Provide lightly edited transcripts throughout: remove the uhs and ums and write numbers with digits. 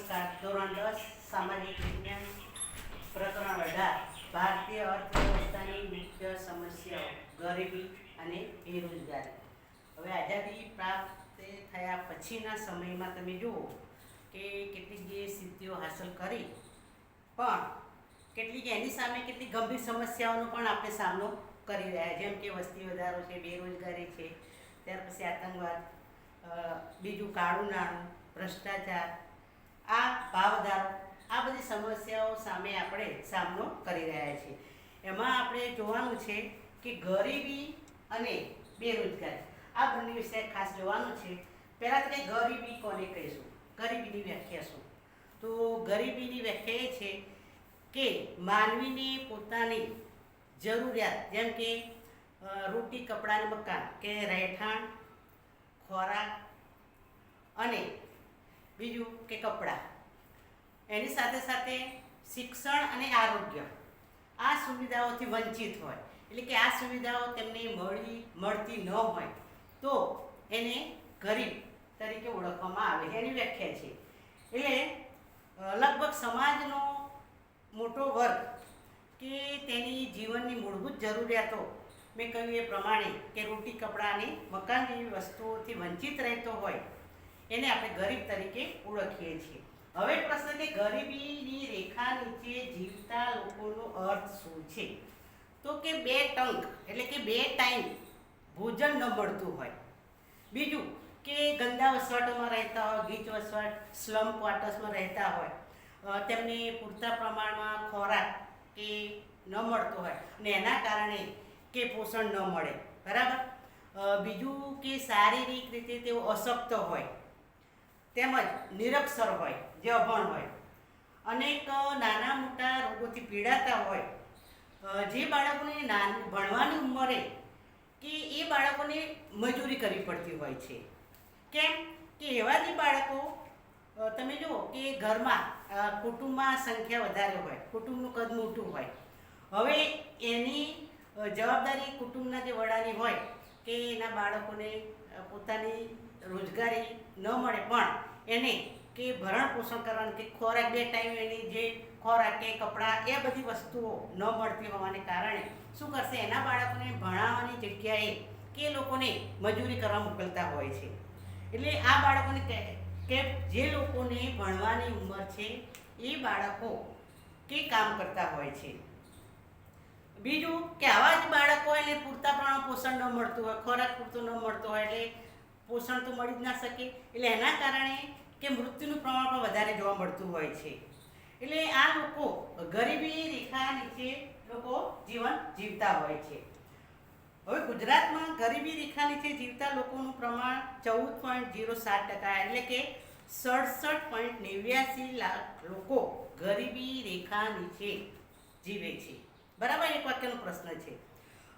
નમસ્કાર. ધોરણ 10 સામાજિક વિજ્ઞાન પ્રકરણ 18 ભારતીય અર્થવ્યવસ્થાની મુખ્ય સમસ્યાઓ ગરીબી અને બેરોજગારી. હવે આઝાદી પ્રાપ્ત થયા પછીના સમયમાં તમે જુઓ કે કેટલીક જે સિદ્ધિઓ હાંસલ કરી પણ કેટલીક એની સામે કેટલીક ગંભીર સમસ્યાઓનો પણ આપણે સામનો કરી રહ્યા, જેમ કે વસ્તી વધારો છે, બેરોજગારી છે, ત્યાર પછી આતંકવાદ, બીજું કાળું નાણું, ભ્રષ્ટાચાર, આ ભાવધારો, આ બધી સમસ્યાઓ સામે આપણે સામનો કરી રહ્યા છીએ. એમાં આપણે જોવાનું છે કે ગરીબી અને બેરોજગારી આ બંને વિશે ખાસ જોવાનું છે. પહેલાં તો કંઈ ગરીબી કોને કહીશું, ગરીબીની વ્યાખ્યા શું? તો ગરીબીની વ્યાખ્યા એ છે કે માનવીને પોતાની જરૂરિયાત જેમ કે રોટી, કપડાં અને મકાન કે રહેઠાણ, ખોરાક અને બીજું કે કપડાં, એની સાથે સાથે શિક્ષણ અને આરોગ્ય, આ સુવિધાઓથી વંચિત હોય, એટલે કે આ સુવિધાઓ તેમને મળતી ન હોય તો એને ગરીબ તરીકે ઓળખવામાં આવે છે. એની વ્યાખ્યા છે. એટલે લગભગ સમાજનો મોટો વર્ગ કે તેની જીવનની મૂળભૂત જરૂરિયાતો મેં કહ્યું એ પ્રમાણે કે રોટી, કપડાં અને મકાન જેવી વસ્તુઓથી વંચિત રહેતો હોય એને આપણે ગરીબ તરીકે ઓળખીએ છીએ. હવે પ્રશ્ન કે ગરીબીની રેખા નીચે જીવતા લોકોનો અર્થ શું છે? તો કે 2 ટંક એટલે કે 2 ટાઈમ ભોજન ન મળતું હોય, બીજું કે ગંદા વસવાટોમાં રહેતા હોય, ગીચ વસવાટ, સ્લમ ક્વાર્ટર્સમાં રહેતા હોય, તેમને પૂરતા પ્રમાણમાં ખોરાક કે ન મળતો હોય અને એના કારણે કે પોષણ ન મળે, બરાબર. બીજું કે શારીરિક રીતે તેઓ અશક્ત હોય તેમજ નિરક્ષર હોય, જે અભણ હોય, અનેક નાના મોટા રોગોથી પીડાતા હોય, જે બાળકોને ભણવાની ઉંમરે કે એ બાળકોને મજૂરી કરવી પડતી હોય છે. કેમ કે એવા જે બાળકો તમે જુઓ કે ઘરમાં કુટુંબમાં સંખ્યા વધારે હોય, કુટુંબનું કદ મોટું હોય, હવે એની જવાબદારી કુટુંબના જે વડાની હોય કે એના બાળકોને પોતાની રોજગારી ન મળે પણ એને કે ભરણ પોષણ કરવાનું કે ખોરાક 2 ટાઈમ એની જે ખોરાક કે કપડાં એ બધી વસ્તુઓ ન મળતી હોવાને કારણે શું કરશે, એના બાળકોને ભણાવવાની જગ્યાએ કે લોકોને મજૂરી કરવા મોકલતા હોય છે. એટલે આ બાળકોને કે જે લોકોને ભણવાની ઉંમર છે એ બાળકો કે કામ કરતા હોય છે. બીજું કે આવા જ બાળકો એને પૂરતા પ્રમાણમાં પોષણ ન મળતું હોય, ખોરાક પૂરતો ન મળતો હોય, એટલે પોષણ તો મળી જ ના શકે, એટલે એના કારણે કે મૃત્યુનું પ્રમાણ પણ વધારે જોવા મળતું હોય છે. એટલે આ લોકો ગરીબી રેખા નીચે લોકો જીવન જીવતા હોય છે. હવે ગુજરાતમાં ગરીબી રેખા નીચે જીવતા લોકોનું પ્રમાણ 14.07%, એટલે કે 67.89 લાખ લોકો ગરીબી રેખા નીચે જીવે છે, બરાબર. એક વાક્યનો પ્રશ્ન છે.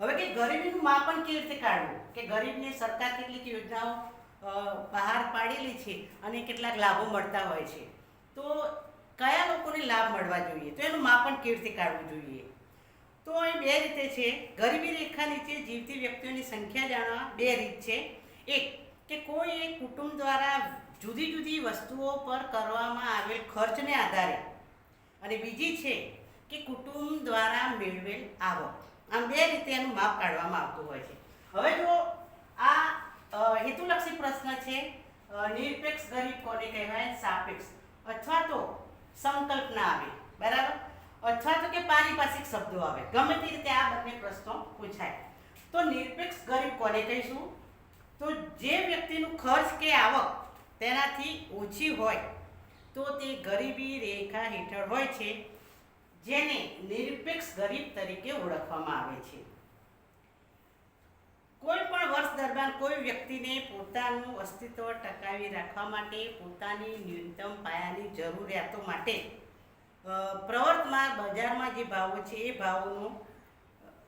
હવે કે ગરીબીનું માપન કેવી રીતે કાઢવું, કે ગરીબને સરકાર કેટલીક યોજનાઓ બહાર પાડેલી છે અને કેટલાક લાભો મળતા હોય છે, તો કયા લોકોને લાભ મળવા જોઈએ, તો એનું માપન કેવી રીતે કાઢવું જોઈએ? તો અહીં 2 રીતે છે. ગરીબી રેખા નીચે જીવતી વ્યક્તિઓની સંખ્યા જાણવા 2 રીત છે. એક કે કોઈ એક કુટુંબ દ્વારા જુદી જુદી વસ્તુઓ પર કરવામાં આવેલ ખર્ચને આધારે, અને બીજી છે કે કુટુંબ દ્વારા મેળવેલ આવક. આમ 2 રીતે એનું માપ કાઢવામાં આવતું હોય છે. હવે જો આ હેતુલક્ષી પ્રશ્ન છે, નિરપેક્ષ ગરીબ કોને કહેવાય, સાપેક્ષ અથવા તો સંકલ્પના આવે, બરાબર, અથવા તો કે પારિભાષિક શબ્દો આવે, ગમે તે રીતે આ બંને પ્રશ્નો પૂછાય. તો નિરપેક્ષ ગરીબ કોને કહીશું? તો જે વ્યક્તિનું ખર્ચ કે આવક તેનાથી ઓછી હોય તો તે ગરીબી રેખા હેઠળ હોય છે, જેને નિરપેક્ષ ગરીબ તરીકે ઓળખવામાં આવે છે. કોઈ પણ વર્ષ દરમિયાન કોઈ વ્યક્તિને પોતાનું અસ્તિત્વ ટકાવી રાખવા માટે પોતાની ન્યૂનતમ પાયાની જરૂરિયાતો માટે પ્રવર્તમાન બજારમાં જે ભાવો છે એ ભાવોનો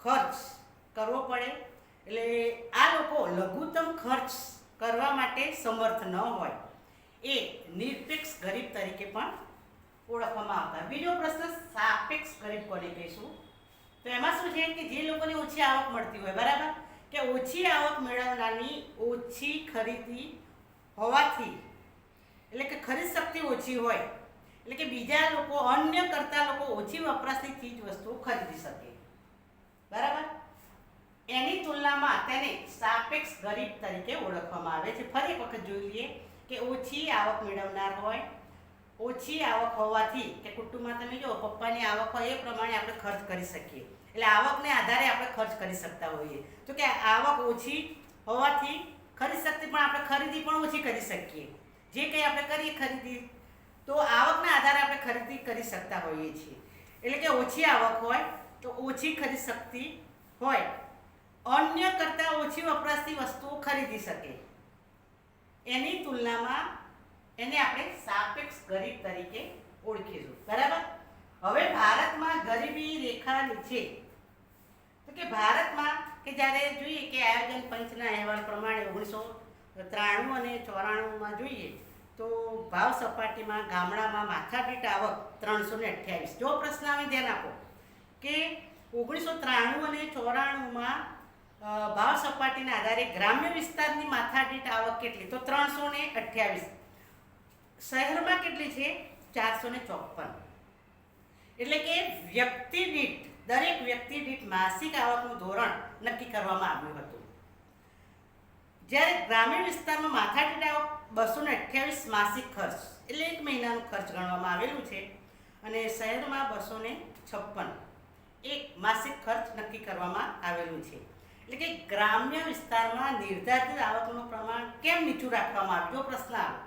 ખર્ચ કરવો પડે. એટલે આ લોકો લઘુત્તમ ખર્ચ કરવા માટે સમર્થ ન હોય એ નિરપેક્ષ ગરીબ તરીકે પણ ઓળખવામાં આવતા. બીજો પ્રશ્ન, સાપેક્ષ ગરીબ કોને કહીશું? તો એમાં શું છે કે જે લોકોને ઓછી આવક મળતી હોય, બરાબર, કે ઓછી આવક મેળવનારની ઓછી ખરીદી હોવાથી, એટલે કે ખરીદ શક્તિ ઓછી હોય એટલે કે બીજા લોકો અન્ય કરતા લોકો ઓછી વપરાશની ચીજ વસ્તુઓ ખરીદી શકે, બરાબર. એની તુલનામાં તેને સાપેક્ષ ગરીબ તરીકે ઓળખવામાં આવે છે. ફરી એક વખત જોઈ લઈએ કે ઓછી આવક મેળવનાર હોય, ઓછી આવક હોવાથી કે કુટુંબમાં તમે જો પપ્પાની આવક હોય એ પ્રમાણે આપણે ખર્ચ કરી શકીએ, એટલે આવકને આધારે આપણે ખર્ચ કરી શકતા હોઈએ. તો કે આવક ઓછી હોવાથી ખરીદ શક્તિ પણ આપણે ખરીદી પણ ઓછી કરી શકીએ. જે કંઈ આપણે કરીએ ખરીદી તો આવકના આધારે આપણે ખરીદી કરી શકતા હોઈએ છીએ. એટલે કે ઓછી આવક હોય તો ઓછી ખરીદ શક્તિ હોય, અન્ય કરતાં ઓછી વપરાશની વસ્તુઓ ખરીદી શકે, એની તુલનામાં એને આપણે સાપેક્ષ ગરીબ તરીકે ઓળખીશું, બરાબર. હવે ભારતમાં ગરીબી રેખા નીચે, તો કે ભારતમાં કે જ્યારે જોઈએ કે આયોજન પંચના અહેવાલ પ્રમાણે 1993 અને 94માં જોઈએ તો ભાવ સપાટીમાં ગામડામાં માથાદીઠ આવક 328. જો પ્રશ્ન આવે ધ્યાન આપો કે 1993 અને 94માં ભાવ સપાટીના આધારે ગ્રામ્ય વિસ્તારની માથાદીઠ આવક કેટલી, તો 328. શહેરમાં કેટલી છે? 454. એટલે કે વ્યક્તિ દીઠ, દરેક વ્યક્તિ દીઠ માસિક આવકનું ધોરણ નક્કી કરવામાં આવ્યું હતું. જ્યારે ગ્રામીણ વિસ્તારમાં માથાદીઠ આવક 228 માસિક ખર્ચ એટલે 1 મહિનાનું ખર્ચ ગણવામાં આવેલું છે, અને શહેરમાં 256 એક માસિક ખર્ચ નક્કી કરવામાં આવેલું છે. એટલે કે ગ્રામ્ય વિસ્તારમાં નિર્ધારિત આવકનું પ્રમાણ કેમ નીચું રાખવામાં આવ્યું? જો પ્રશ્ન આવે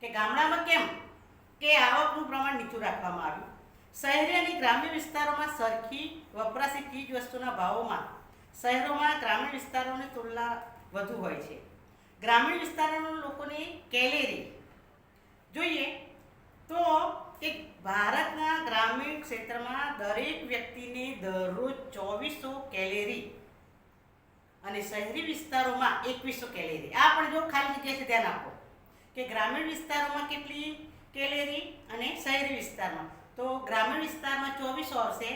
કે ગામડામાં કેમ કે આવકનું પ્રમાણ નીચું રાખવામાં આવ્યું. શહેરી અને ગ્રામ્ય વિસ્તારોમાં સરખી વપરાશી ચીજ વસ્તુના ભાવોમાં શહેરોમાં ગ્રામીણ વિસ્તારોની તુલના વધુ હોય છે. ગ્રામીણ વિસ્તારોના લોકોની કેલેરી જોઈએ તો કે ભારતના ગ્રામીણ ક્ષેત્રમાં દરેક વ્યક્તિને દરરોજ 2400 કેલેરી અને શહેરી વિસ્તારોમાં 2100 કેલેરી. આ પણ જો ખાલી જગ્યા છે ધ્યાન આપો કે ગ્રામીણ વિસ્તારોમાં કેટલી કેલેરી અને શહેરી વિસ્તારમાં, તો ગ્રામીણ વિસ્તારમાં 2400 આવશે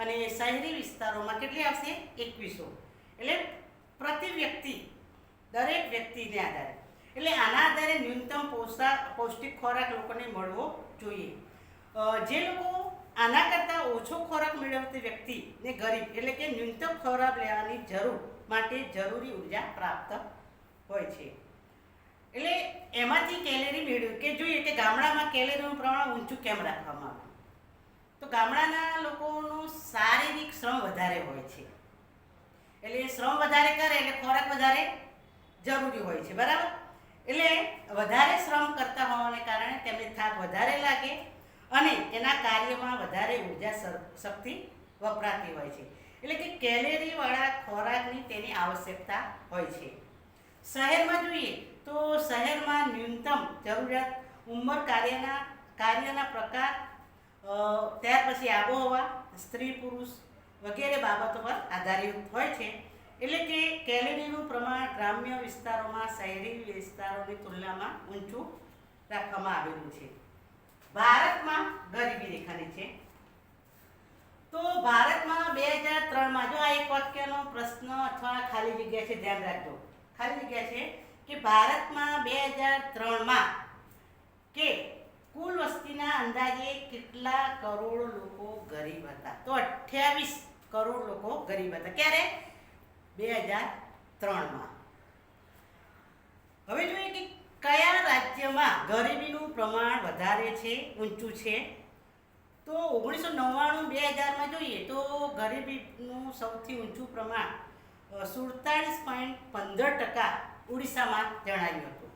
અને શહેરી વિસ્તારોમાં કેટલી આવશે? 2100. એટલે પ્રતિ વ્યક્તિ, દરેક વ્યક્તિને આધારે, એટલે આના આધારે ન્યૂનતમ પૌષ્ટિક ખોરાક લોકોને મળવો જોઈએ. જે લોકો આના કરતાં ઓછો ખોરાક મેળવતી વ્યક્તિને ગરીબ એટલે કે ન્યૂનતમ ખોરાક લેવાની જરૂર માટે જરૂરી ઉર્જા પ્રાપ્ત હોય છે. એટલે એમાંથી કેલેરી મેળવ્યું કે જોઈએ કે ગામડામાં કેલેરીનું પ્રમાણ ઊંચું કેમ રાખવામાં આવ્યું, તો ગામડાના લોકોનું શારીરિક શ્રમ વધારે હોય છે, એટલે શ્રમ વધારે કરે એટલે ખોરાક વધારે જરૂરી હોય છે, બરાબર. એટલે વધારે શ્રમ કરતા હોવાને કારણે તેમને થાક વધારે લાગે અને એના કાર્યમાં વધારે ઉર્જા શક્તિ વપરાતી હોય છે. એટલે કે કેલેરીવાળા ખોરાકની તેની આવશ્યકતા હોય છે. શહેરમાં જોઈએ તો શહેરમાં ન્યૂનતમ જરૂરિયાત ઉંમર, કાર્યના પ્રકાર, ત્યાર પછી આબોહવા, સ્ત્રી પુરુષ વગેરે બાબતો પર આધારિત હોય છે. એટલે કે કેલેરીનું પ્રમાણ ગ્રામ્ય વિસ્તારોમાં શહેરી વિસ્તારોની તુલનામાં ઊંચું રાખવામાં આવેલું છે. ભારતમાં ગરીબી રેખાની છે, તો ભારતમાં 2003માં, જો આ એક વાક્યનો પ્રશ્ન અથવા ખાલી જગ્યા છે ધ્યાન રાખજો, ખાલી જગ્યા છે કે ભારતમાં 2003માં કે કુલ વસ્તીના અંદાજે કેટલા કરોડ લોકો ગરીબ હતા? તો 28 કરોડ લોકો ગરીબ હતા. ક્યારે? 2003માં. હવે જોઈએ કે કયા રાજ્યમાં ગરીબીનું પ્રમાણ વધારે છે, ઊંચું છે? તો 1999-2000માં જોઈએ તો ગરીબીનું સૌથી ઊંચું પ્રમાણ 47.15% ઓડિશામાં જણાવ્યું હતું.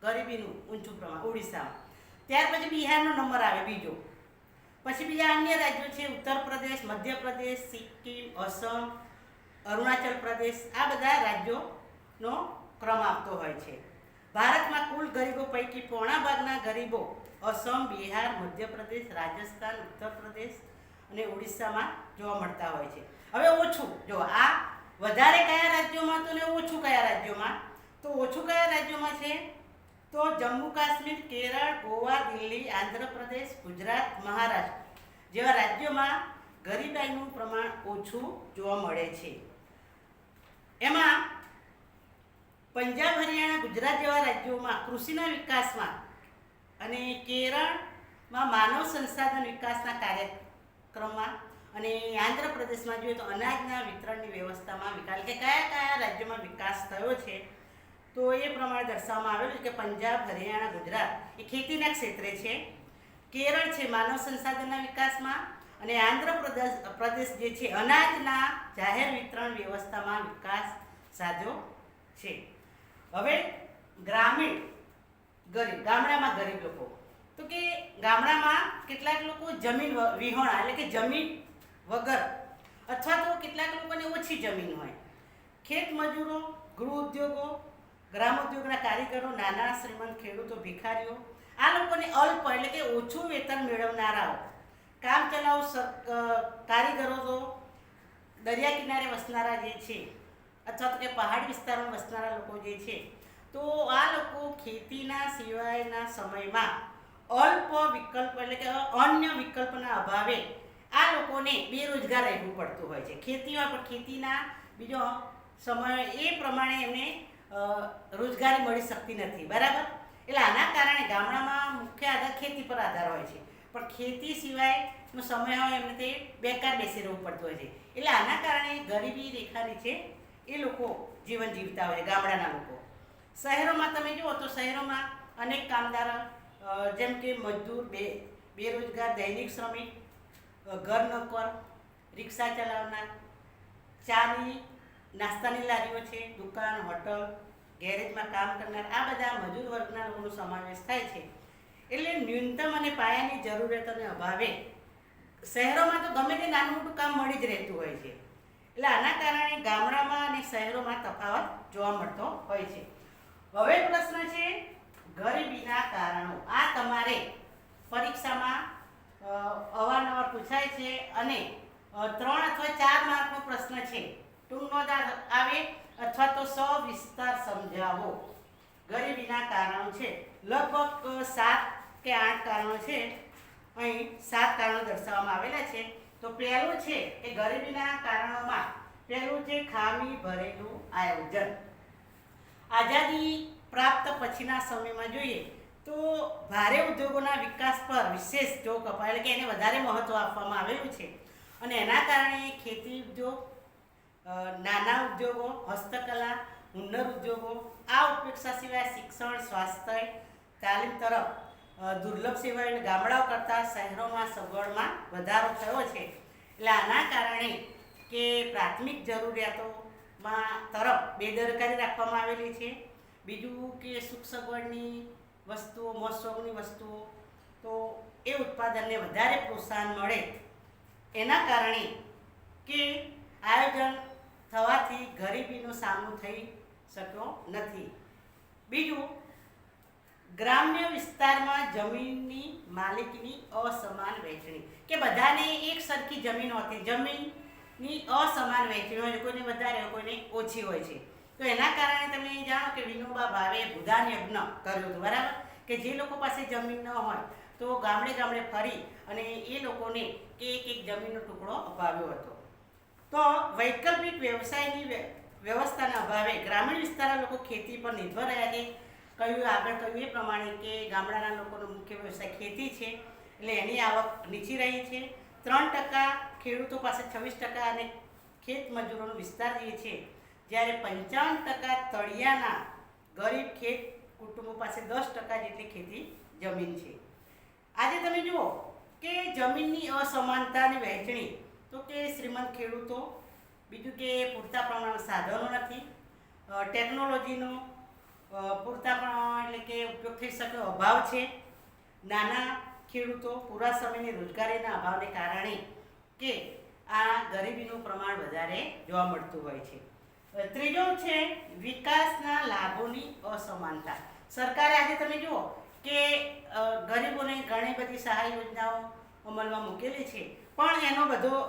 ગરીબીનું ઊંચું પ્રમાણ ઓડિશામાં. ત્યાર પછી બિહારનો નંબર આવે બીજો, પછી બીજા અન્ય રાજ્યો છે ઉત્તર પ્રદેશ, મધ્યપ્રદેશ, સિક્કિમ, અસમ, અરુણાચલ પ્રદેશ. આ બધા રાજ્યોનો ક્રમ આપતો હોય છે. ભારતમાં કુલ ગરીબો પૈકી પોણા ભાગના ગરીબો અસમ, બિહાર, મધ્યપ્રદેશ, રાજસ્થાન, ઉત્તર પ્રદેશ અને ઓડિશામાં જોવા મળતા હોય છે. હવે ઓછું જો આ વધારે કયા રાજ્યોમાં તો ને ઓછું કયા રાજ્યોમાં? તો ઓછું કયા રાજ્યોમાં છે? તો જમ્મુ કાશ્મીર, કેરળ, ગોવા, દિલ્હી, આંધ્રપ્રદેશ, ગુજરાત, મહારાષ્ટ્ર જેવા રાજ્યોમાં ગરીબાઈનું પ્રમાણ ઓછું જોવા મળે છે. એમાં પંજાબ, હરિયાણા, ગુજરાત જેવા રાજ્યોમાં કૃષિના વિકાસમાં અને કેરળ માં માનવ સંસાધન વિકાસના કાર્યક્રમમાં અને આંધ્રપ્રદેશમાં જોઈએ તો અનાજના વિતરણની વ્યવસ્થામાં વિકાસ કે કયા કયા રાજ્યોમાં વિકાસ થયો છે, તો એ પ્રમાણે દર્શાવવામાં આવેલું છે કે પંજાબ, હરિયાણા, ગુજરાત એ ખેતીના ક્ષેત્રે છે, કેરળ છે માનવ સંસાધનના વિકાસમાં, અને આંધ્રપ્રદેશ જે છે અનાજના જાહેર વિતરણ વ્યવસ્થામાં વિકાસ સાધ્યો છે. હવે ગ્રામીણ ગરીબ, ગામડામાં ગરીબ લોકો, તો કે ગામડામાં કેટલાક લોકો જમીન વિહોણા એટલે કે જમીન વગર, અથવા તો કેટલાક લોકોને ઓછી જમીન હોય, ખેત મજૂરો, ગૃહ ઉદ્યોગો, ગ્રામ ઉદ્યોગના કારીગરો, નાના શ્રીમંત ખેડૂતો, ભિખારીઓ, આ લોકોને અલ્પ એટલે કે ઓછું વેતન મેળવનારાઓ, કામ ચલાઉ કારીગરો, તો દરિયા કિનારે વસનારા જે છે અથવા તો કે પહાડી વિસ્તારોમાં વસનારા લોકો જે છે, તો આ લોકો ખેતીના સિવાયના સમયમાં અલ્પ વિકલ્પ એટલે કે અન્ય વિકલ્પના અભાવે આ લોકોને બેરોજગાર રહેવું પડતું હોય છે. ખેતીમાં પણ ખેતીના બીજો સમય એ પ્રમાણે એમને રોજગારી મળી શકતી નથી, બરાબર. એટલે આના કારણે ગામડામાં મુખ્ય આધાર ખેતી પર આધાર હોય છે, પણ ખેતી સિવાયનો સમય હોય એમને તે બેકાર બેસી રહેવું પડતું હોય છે. એટલે આના કારણે ગરીબી રેખા નીચે એ લોકો જીવન જીવતા હોય ગામડાના લોકો. શહેરોમાં તમે જુઓ તો શહેરોમાં અનેક કામદારો જેમ કે મજદૂર, બેરોજગાર, દૈનિક શ્રમિક, ઘર નોકર, રિક્ષા ચલાવનાર, ચાની નાસ્તાની લારીઓ છે, દુકાન, હોટલ, ગેરેજમાં કામ કરનાર, આ બધા મજૂર વર્ગના લોકોનો સમાવેશ થાય છે. એટલે ન્યૂનતમ અને પાયાની જરૂરિયાતોને અભાવે શહેરોમાં તો ગમે તે નાનું મોટું કામ મળી જ રહેતું હોય છે. એટલે આના કારણે ગામડામાં અને શહેરોમાં તફાવત જોવા મળતો હોય છે. હવે પ્રશ્ન છે ગરીબીના કારણો. આ તમારે પરીક્ષામાં અવારનવાર પૂછાય છે અને 3 અથવા 4 માર્કનો પ્રશ્ન છે. ટૂંક નોંધ આવે અથવા તો સવિસ્તાર સમજાવો. ગરીબીના કારણો છે લગભગ 7 કે 8 કારણો છે. અહીં 7 કારણો દર્શાવવામાં આવેલા છે. તો પહેલું છે કે ગરીબીના કારણોમાં પહેલું છે ખામી ભરેલું આયોજન. આઝાદી પ્રાપ્ત પછીના સમયમાં જોઈએ તો ભારે ઉદ્યોગોના વિકાસ પર વિશેષ જોર અપાય એટલે કે એને વધારે મહત્ત્વ આપવામાં આવેલું છે, અને એના કારણે ખેતી ઉદ્યોગ, નાના ઉદ્યોગો, હસ્તકલા, હુન્નર ઉદ્યોગો, આ ઉપેક્ષા સિવાય શિક્ષણ, સ્વાસ્થ્ય, તાલીમ તરફ દુર્લભ સેવાઓ ગામડાઓ કરતાં શહેરોમાં સગવડમાં વધારો થયો છે. એટલે આના કારણે કે પ્રાથમિક જરૂરિયાતોમાં તરફ બેદરકારી રાખવામાં આવેલી છે. બીજું કે સુખ સગવડની વસ્તુઓ, મોજશોખની વસ્તુઓ, તો એ ઉત્પાદનને વધારે પ્રોત્સાહન મળે એના કારણે કે આયોજન થવાથી ગરીબીનો સામનો થઈ શક્યો નથી. બીજું, ગ્રામ્ય વિસ્તારમાં જમીનની માલિકીની અસમાન વહેંચણી, કે બધાને એક સરખી જમીન હોતી, જમીનની અસમાન વહેંચણી હોય, કોઈને વધારે હોય, કોઈને ઓછી હોય છે. તો એના કારણે તમે જાણો કે વિનોબા ભાવે ભૂદાન યજ્ઞ કર્યું હતું, બરાબર, કે જે લોકો પાસે જમીન ન હોય તો ગામડે ગામડે ફરી અને એ લોકોને એક જમીનનો ટુકડો અપાવ્યો હતો. તો વૈકલ્પિક વ્યવસાયની વ્યવસ્થાના અભાવે ગ્રામીણ વિસ્તારના લોકો ખેતી પર નિર્ભર રહ્યા છે. આગળ કહ્યું એ પ્રમાણે કે ગામડાના લોકોનો મુખ્ય વ્યવસાય ખેતી છે, એટલે એની આવક નીચી રહી છે. 3% ખેડૂતો પાસે 26% અને ખેત મજૂરોનો વિસ્તાર જે છે, જ્યારે 55% તળિયાના ગરીબ ખેત કુટુંબો પાસે 10% જેટલી ખેતી જમીન છે. આજે તમે જુઓ કે જમીનની અસમાનતાની વહેંચણી, તો કે શ્રીમંત ખેડૂતો, બીજું કે પૂરતા પ્રમાણમાં સાધનો નથી, ટેકનોલોજીનો પૂરતા પ્રમાણમાં એટલે કે ઉપયોગ થઈ શકે અભાવ છે, નાના ખેડૂતો, પૂરા સમયની રોજગારીના અભાવને કારણે કે આ ગરીબીનું પ્રમાણ વધારે જોવા મળતું હોય છે. ત્રીજો છે વિકાસના લાભોની અસમાનતા. સરકારે આજે તમે જુઓ કે ગરીબોને ઘણી બધી સહાય યોજનાઓ અમલમાં મૂકેલી છે, પણ એનો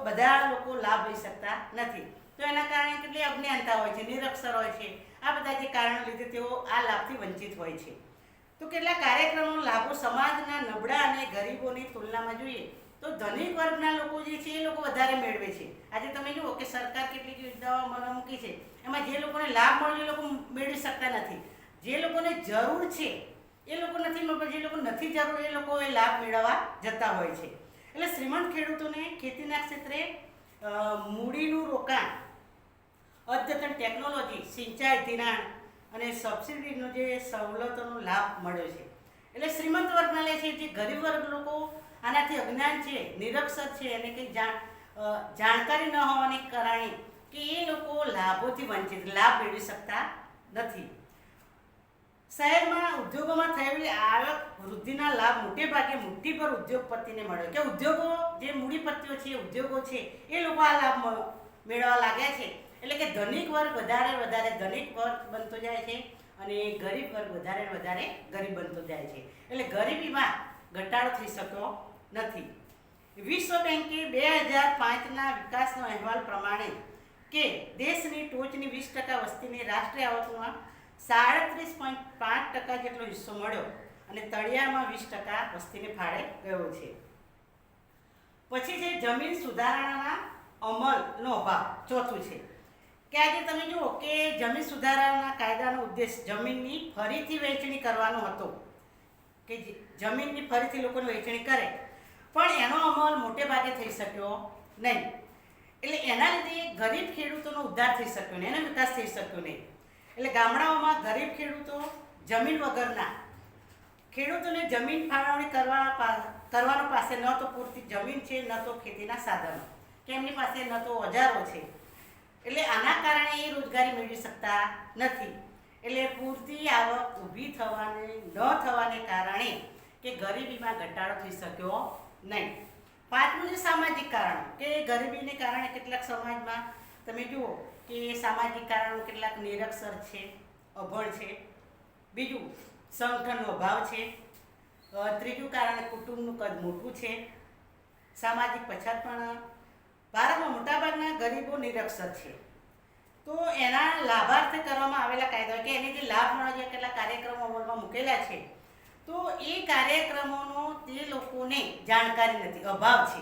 બધા લોકો લાભ લઈ શકતા નથી. તો એના કારણે કેટલી અજ્ઞાનતા હોય છે, નિરક્ષર હોય છે. આ બધા જે કારણો લીધે તેઓ આ લાભથી વંચિત હોય છે. તો કેટલાક કાર્યક્રમોનો લાભો સમાજના નબળા અને ગરીબોની તુલનામાં જોઈએ તો ધનિક વર્ગના લોકો જે છે એ લોકો વધારે મેળવે છે. આજે તમે જુઓ કે સરકાર કેટલીક યોજનાઓ અમલમાં મૂકી છે, એમાં જે લોકોને લાભ મળ્યો એ લોકો મેળવી શકતા નથી. જે લોકોને જરૂર છે એ લોકો નથી મળતો, જે લોકો નથી જરૂર એ લોકો એ લાભ મેળવવા જતા હોય છે. એટલે શ્રીમંત ખેડૂતોને ખેતીના ક્ષેત્રે મૂડીનું રોકાણ, અદ્યતન ટેકનોલોજી, સિંચાઈ, ધિરાણ અને સબસિડીનો જે સવલતોનો લાભ મળ્યો છે. એટલે શ્રીમંત વર્ગના લે છે. જે ગરીબ વર્ગ લોકો આનાથી અજ્ઞાન છે, નિરક્ષર છે અને કંઈ જાણકારી ન હોવાને કારણે કે એ લોકો લાભોથી વંચિત, લાભ મેળવી શકતા નથી. શહેરમાં ઉદ્યોગોમાં થયેલી આવક વૃદ્ધિના લાભ મોટે ભાગે મુઠ્ઠીભર ઉદ્યોગપતિને મળ્યો, કે ઉદ્યોગો જે મૂડીપતિઓ છે, ઉદ્યોગો છે, એ લોકો આ લાભ મેળવવા લાગ્યા છે. એટલે કે ધનિક વર્ગ વધારે ધનિક વર્ગ બનતો જાય છે અને ગરીબ વર્ગ વધારે ગરીબ બનતો જાય છે. એટલે ગરીબીમાં ઘટાડો થઈ શક્યો નથી. વિશ્વ બેંકે 2005ના વિકાસનો અહેવાલ પ્રમાણે કે દેશની ટોચની 20% વસ્તીની રાષ્ટ્રીય આવકમાં 37.5% જેટલો હિસ્સો મળ્યો અને તળિયામાં 20% વસ્તીને ફાળે ગયો છે. પછી છે જમીન સુધારણાના અમલનો અભાવ. ચોથું છે કે આજે તમે જુઓ કે જમીન સુધારણાના કાયદાનો ઉદ્દેશ જમીનની ફરીથી વહેંચણી કરવાનો હતો, કે જમીનની ફરીથી લોકોને વહેંચણી કરે, પણ એનો અમલ મોટે ભાગે થઈ શક્યો નહીં. એટલે એના લીધે ગરીબ ખેડૂતોનો ઉદ્ધાર થઈ શક્યો નહીં, એનો વિકાસ થઈ શક્યો નહીં. એટલે ગામડાઓમાં ગરીબ ખેડૂતો, જમીન વગરના ખેડૂતોને જમીન ફાળવણી કરવાનો પાસે ન તો પૂરતી જમીન છે, ન તો ખેતીના સાધનો, કે એમની પાસે ન તો ઓજારો છે. એટલે આના કારણે એ રોજગારી મેળવી શકતા નથી. એટલે પૂરતી આવક ઊભી થવાને કારણે કે ગરીબીમાં ઘટાડો થઈ શક્યો નહીં. પાંચમું છે સામાજિક કારણો, કે ગરીબીને કારણે કેટલાક સમાજમાં તમે જુઓ કે સામાજિક કારણો કેટલાક નિરક્ષર છે, અભણ છે. બીજું સંગઠનનો અભાવ છે. ત્રીજું કારણ કુટુંબનું કદ મોટું છે. સામાજિક પછાતપણા. ભારતમાં મોટાભાગના ગરીબો નિરક્ષર છે. તો એના લાભાર્થે કરવામાં આવેલા કાયદા, કે એને જે લાભ મળવા જોઈએ કેટલા કાર્યક્રમો અમલમાં મૂકેલા છે, તો એ કાર્યક્રમોનો તે લોકોને જાણકારી નથી, અભાવ છે.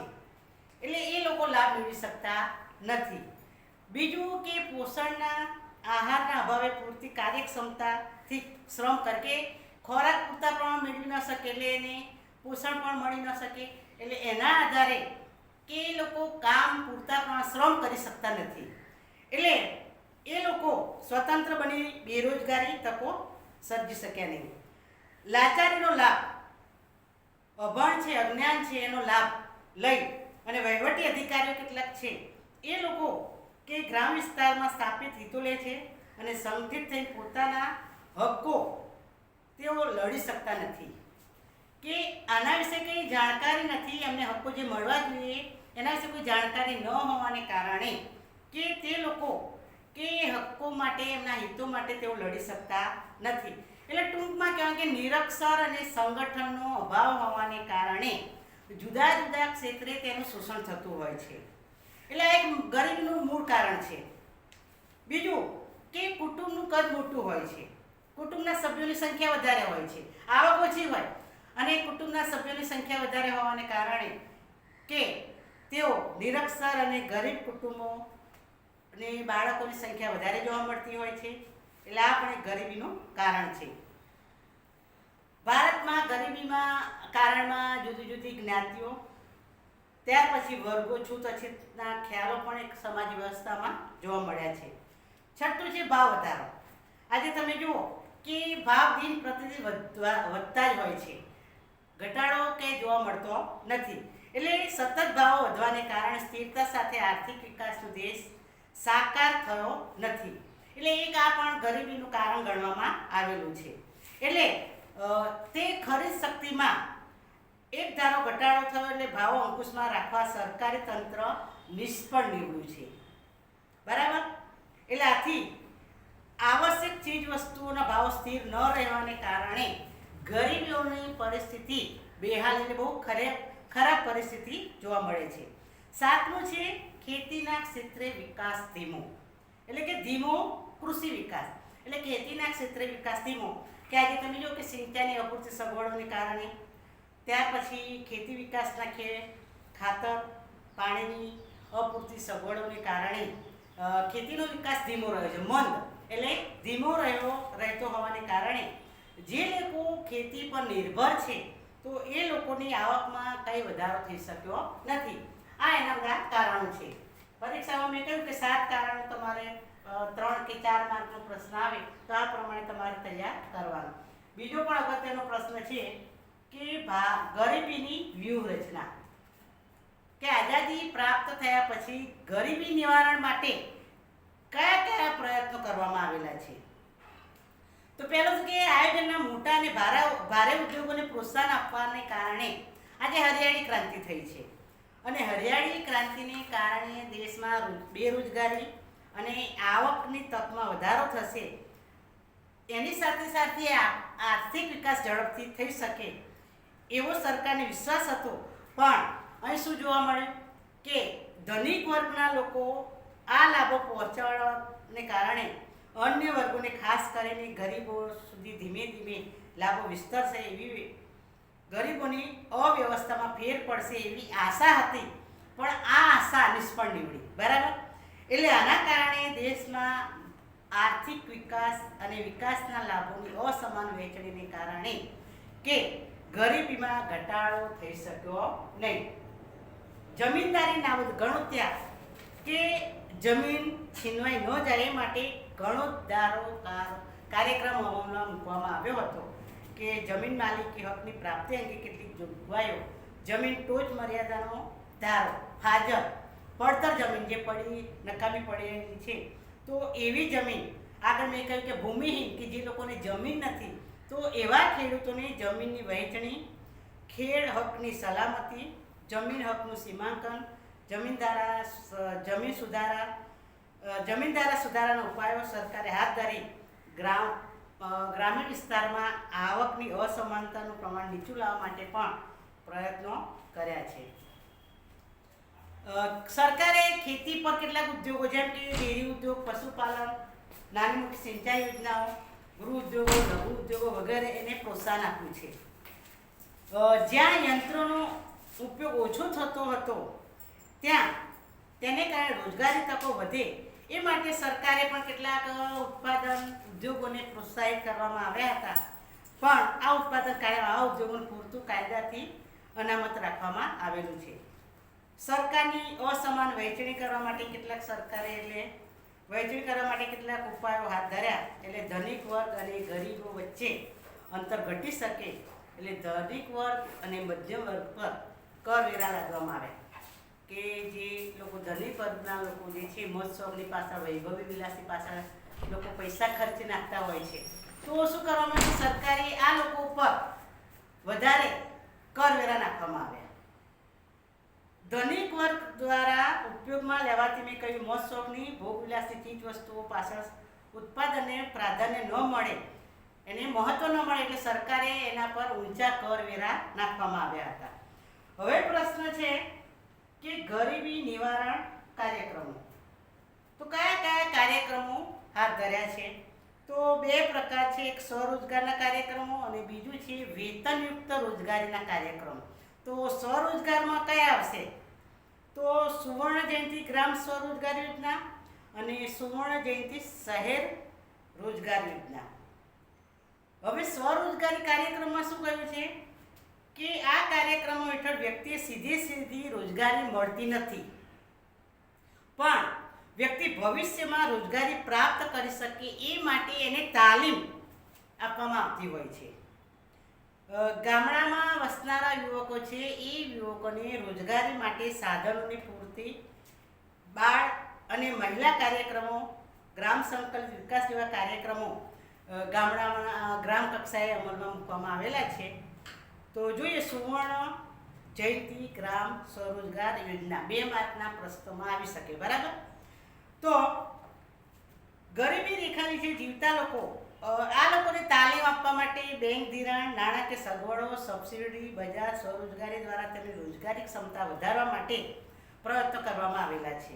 એટલે એ લોકો લાભ મેળવી શકતા નથી. બીજું કે પોષણના આહારના અભાવે પૂરતી કાર્યક્ષમતાથી શ્રમ કરકે ખોરાક પૂરતા પ્રમાણ મેળવી ન શકે, એટલે એને પોષણ પણ મળી ન શકે. એટલે એના આધારે કે એ લોકો કામ પૂરતા પ્રમાણ શ્રમ કરી શકતા નથી. એટલે એ લોકો સ્વતંત્ર બની બેરોજગારી તકો સર્જી શક્યા નહીં. લાચારીનો લાભ, અભણ છે, અજ્ઞાન છે, એનો લાભ લઈ અને વહીવટી અધિકારીઓ કેટલાક છે એ લોકો કે ગ્રામ વિસ્તારમાં સ્થાપિત હિતો લે છે અને સંગઠિત થઈ પોતાના હક્કો તેઓ લડી શકતા નથી. કે આના વિશે કંઈ જાણકારી નથી, એમને હક્કો જે મળવા જોઈએ એના વિશે કોઈ જાણકારી ન હોવાને કારણે કે તે લોકો કે હક્કો માટે, એમના હિતો માટે તેઓ લડી શકતા નથી. એટલે ટૂંકમાં કહેવાય કે નિરક્ષર અને સંગઠનનો અભાવ હોવાને કારણે જુદા જુદા ક્ષેત્રે તેનું શોષણ થતું હોય છે. એટલે એક ગરીબનું મૂળ કારણ છે. બીજું કે કુટુંબનું કદ મોટું હોય છે, કુટુંબના સભ્યોની સંખ્યા વધારે હોય છે, આવક ઓછી હોય અને કુટુંબના સભ્યોની સંખ્યા વધારે હોવાને કારણે કે તેઓ નિરક્ષર અને ગરીબ કુટુંબો અને બાળકોની સંખ્યા વધારે જોવા મળતી હોય છે. એટલે આ પણ એક ગરીબીનું કારણ છે. ભારતમાં ગરીબીમાં કારણમાં જુદી જુદી જ્ઞાતિઓ, ત્યાર પછી વર્ગો, છૂત અછૂતના ખ્યાલો પણ એક સમાજ વ્યવસ્થામાં જોવા મળ્યા છે. છઠ્ઠું છે ભાવ વધારો. આજે તમે જુઓ કે ભાવ દિન પ્રતિદિન વધતા જ હોય છે, ઘટાડો કે જોવા મળતો નથી. એટલે સતત ભાવો વધવાને કારણે સ્થિરતા સાથે આર્થિક વિકાસનો દેશ સાકાર થયો નથી. એટલે એક આ પણ ગરીબીનું કારણ ગણવામાં આવેલું છે. એટલે તે ખરીદ શક્તિમાં એક ધારો ઘટાડો થયો એટલે ભાવો અંકુશમાં રાખવા સરકારી તંત્ર નિષ્ફળ નીવડ્યું છે. બરાબર. એટલે આથી આવશ્યક ચીજ વસ્તુઓના ભાવ સ્થિર ન રહેવાને કારણે ગરીબોની પરિસ્થિતિ બેહાલ, એટલે બહુ ખરાબ પરિસ્થિતિ જોવા મળે છે. સાતમું છે ખેતીના ક્ષેત્રે વિકાસ ધીમો, એટલે કે ધીમો કૃષિ વિકાસ. એટલે ખેતીના ક્ષેત્રે વિકાસ ધીમો, કે આજે તમે જો કે સિંચાઈની અપૂરતી સગવડોને કારણે, ત્યાર પછી ખેતી વિકાસના ખાતર, પાણીની અપૂરતી સગવડોને કારણે ખેતીનો વિકાસ ધીમો રહ્યો છે, મંદ. એટલે ધીમો રહેતો હોવાને કારણે જે લોકો ખેતી પર નિર્ભર છે તો એ લોકોની આવકમાં કંઈ વધારો થઈ શક્યો નથી. આ એના બધા કારણો છે. પરીક્ષામાં મેં કહ્યું કે 7 કારણો તમારે 3 કે 4 માર્કનો પ્રશ્ન આવે તો આ પ્રમાણે તમારે તૈયાર કરવાનો. બીજો પણ અગત્યનો પ્રશ્ન છે કે ગરીબીની વ્યૂહરચના, કે આઝાદી પ્રાપ્ત થયા પછી ગરીબી નિવારણ માટે કયા કયા પ્રયત્નો કરવામાં આવેલા છે. તો પહેલું કે આયોજનના મોટા અને ભારે ઉદ્યોગોને પ્રોત્સાહન આપવાને કારણે આજે હરિયાળી ક્રાંતિ થઈ છે. અને હરિયાળી ક્રાંતિને કારણે દેશમાં બેરોજગારી અને આવકની તકમાં વધારો થશે. એની સાથે સાથે આર્થિક વિકાસ ઝડપથી થઈ શકે એવો સરકારને વિશ્વાસ હતો. પણ અહીં શું જોવા મળ્યું કે ધનિક વર્ગના લોકો આ લાભો પહોંચાડવાને કારણે અન્ય વર્ગોને ખાસ કરીને ગરીબો સુધી ધીમે ધીમે લાભો વિસ્તરશે, એવી ગરીબોની અવ્યવસ્થામાં ફેર પડશે એવી આશા હતી. પણ આ આશા નિષ્ફળ નીવડી. બરાબર. એટલે આના કારણે દેશમાં આર્થિક વિકાસ અને વિકાસના લાભોની અસમાન વહેંચણીને કારણે કે ગરીબીમાં ઘટાડો થઈ શક્યો નહીં. જમીનદારી નાબૂદ ગણોત્યાગ, કે જમીન છીનવાઈ ન જાય એ માટે ગણોદ્ધારો કાર્યક્રમ અમલમાં મૂકવામાં આવ્યો હતો. કે જમીન માલિકી હકની પ્રાપ્તિ અંગે કેટલીક જોગવાઈઓ, જમીન ટોચ મર્યાદાનો ધારો, ફાજર પડતર જમીન જે પડી નકામી પડેલી છે તો એવી જમીન, આગળ મેં કહ્યું કે ભૂમિહીન, કે જે લોકોને જમીન નથી તો એવા ખેડૂતોને જમીનની વહેંચણી, ખેડ હકની સલામતી, જમીન હકનું સીમાંકન, જમીન સુધારાના ઉપાયો સરકારે હાથ ધરી ગ્રામીણ વિસ્તારમાં આવકની અસમાનતાનું પ્રમાણ નીચું લાવવા માટે પણ પ્રયત્નો કર્યા છે. સરકારે ખેતી પર કેટલાક ઉદ્યોગો જેમ કે ડેરી ઉદ્યોગ, પશુપાલન, નાની મોટી સિંચાઈ યોજનાઓ, ગૃહ ઉદ્યોગો, લઘુ ઉદ્યોગો વગેરે એને પ્રોત્સાહન આપ્યું છે. જ્યાં યંત્રોનો ઉપયોગ ઓછો થતો હતો ત્યાં તેને કારણે રોજગારી તકો વધે એ માટે સરકારે પણ કેટલાક ઉત્પાદન ઉદ્યોગોને પ્રોત્સાહિત કરવામાં આવ્યા હતા. પણ આ ઉદ્યોગોને પૂરતું કાયદાથી અનામત રાખવામાં આવેલું છે. સરકારની અસમાન વહેંચણી કરવા માટે કેટલાક ઉપાયો હાથ ધર્યા. એટલે ધનિક વર્ગ અને ગરીબો વચ્ચે અંતર ઘટી શકે એટલે ધનિક વર્ગ અને મધ્યમ વર્ગ પર કરવેરા લાદવામાં આવે. કે જે લોકો ધનિક વર્ગના લોકો જે છે મહોત્સવની પાછળ, વૈભવી વિલાસી પાછળ લોકો પૈસા ખર્ચી નાખતા હોય છે તો શું કરવામાં આવ્યું, સરકારે આ લોકો ઉપર વધારે કરવેરા નાખવામાં આવ્યા. ધનિક વર્ગ દ્વારા ઉપયોગમાં લેવાતી મેં કહ્યું મહોત્સવની ભોગવિલાસી ચીજ વસ્તુઓ પાછળ ઉત્પાદનને પ્રાધાન્ય ન મળે, એને મહત્વ ન મળે એટલે સરકારે એના પર ઊંચા કરવેરા નાખવામાં આવ્યા હતા. હવે પ્રશ્ન છે કે ગરીબી નિવારણ કાર્યક્રમો. તો કયા કયા કાર્યક્રમો હાથ ધર્યા છે? તો 2 પ્રકાર છે, એક સ્વરોજગારના કાર્યક્રમો અને બીજું છે વેતનયુક્ત રોજગારીના કાર્યક્રમો. તો સ્વરોજગારમાં કયા આવશે? તો સુવર્ણ જયંતિ ગ્રામ સ્વરોજગાર યોજના અને સુવર્ણ જયંતિ શહેર રોજગાર યોજના. હવે સ્વરોજગારી કાર્યક્રમમાં શું કહ્યું છે કે આ કાર્યક્રમો હેઠળ વ્યક્તિએ સીધી રોજગારી મળતી નથી, પણ વ્યક્તિ ભવિષ્યમાં રોજગારી પ્રાપ્ત કરી શકે એ માટે એને તાલીમ આપવામાં આવતી હોય છે. ગામડામાં વસનારા યુવકો છે એ યુવકોને રોજગારી માટે સાધનોની પૂર્તિ, બાળ અને મહિલા કાર્યક્રમો, ગ્રામ સંકલ્પ વિકાસ જેવા કાર્યક્રમો ગામડામાં ગ્રામ કક્ષાએ અમલમાં મૂકવામાં આવેલા છે. તો જોઈએ સુવર્ણ જયંતિ ગ્રામ સ્વરોજગાર યોજના 2 માર્કના પ્રશ્નોમાં આવી શકે. બરાબર. તો ગરીબી રેખા નીચે જીવતા લોકો, આ લોકોને તાલીમ આપવા માટે બેંક ધિરાણ, નાણાકીય સગવડો, સબસિડી, બજાર, સ્વરોજગારી દ્વારા તેમની રોજગારી ક્ષમતા વધારવા માટે પ્રયત્નો કરવામાં આવેલા છે.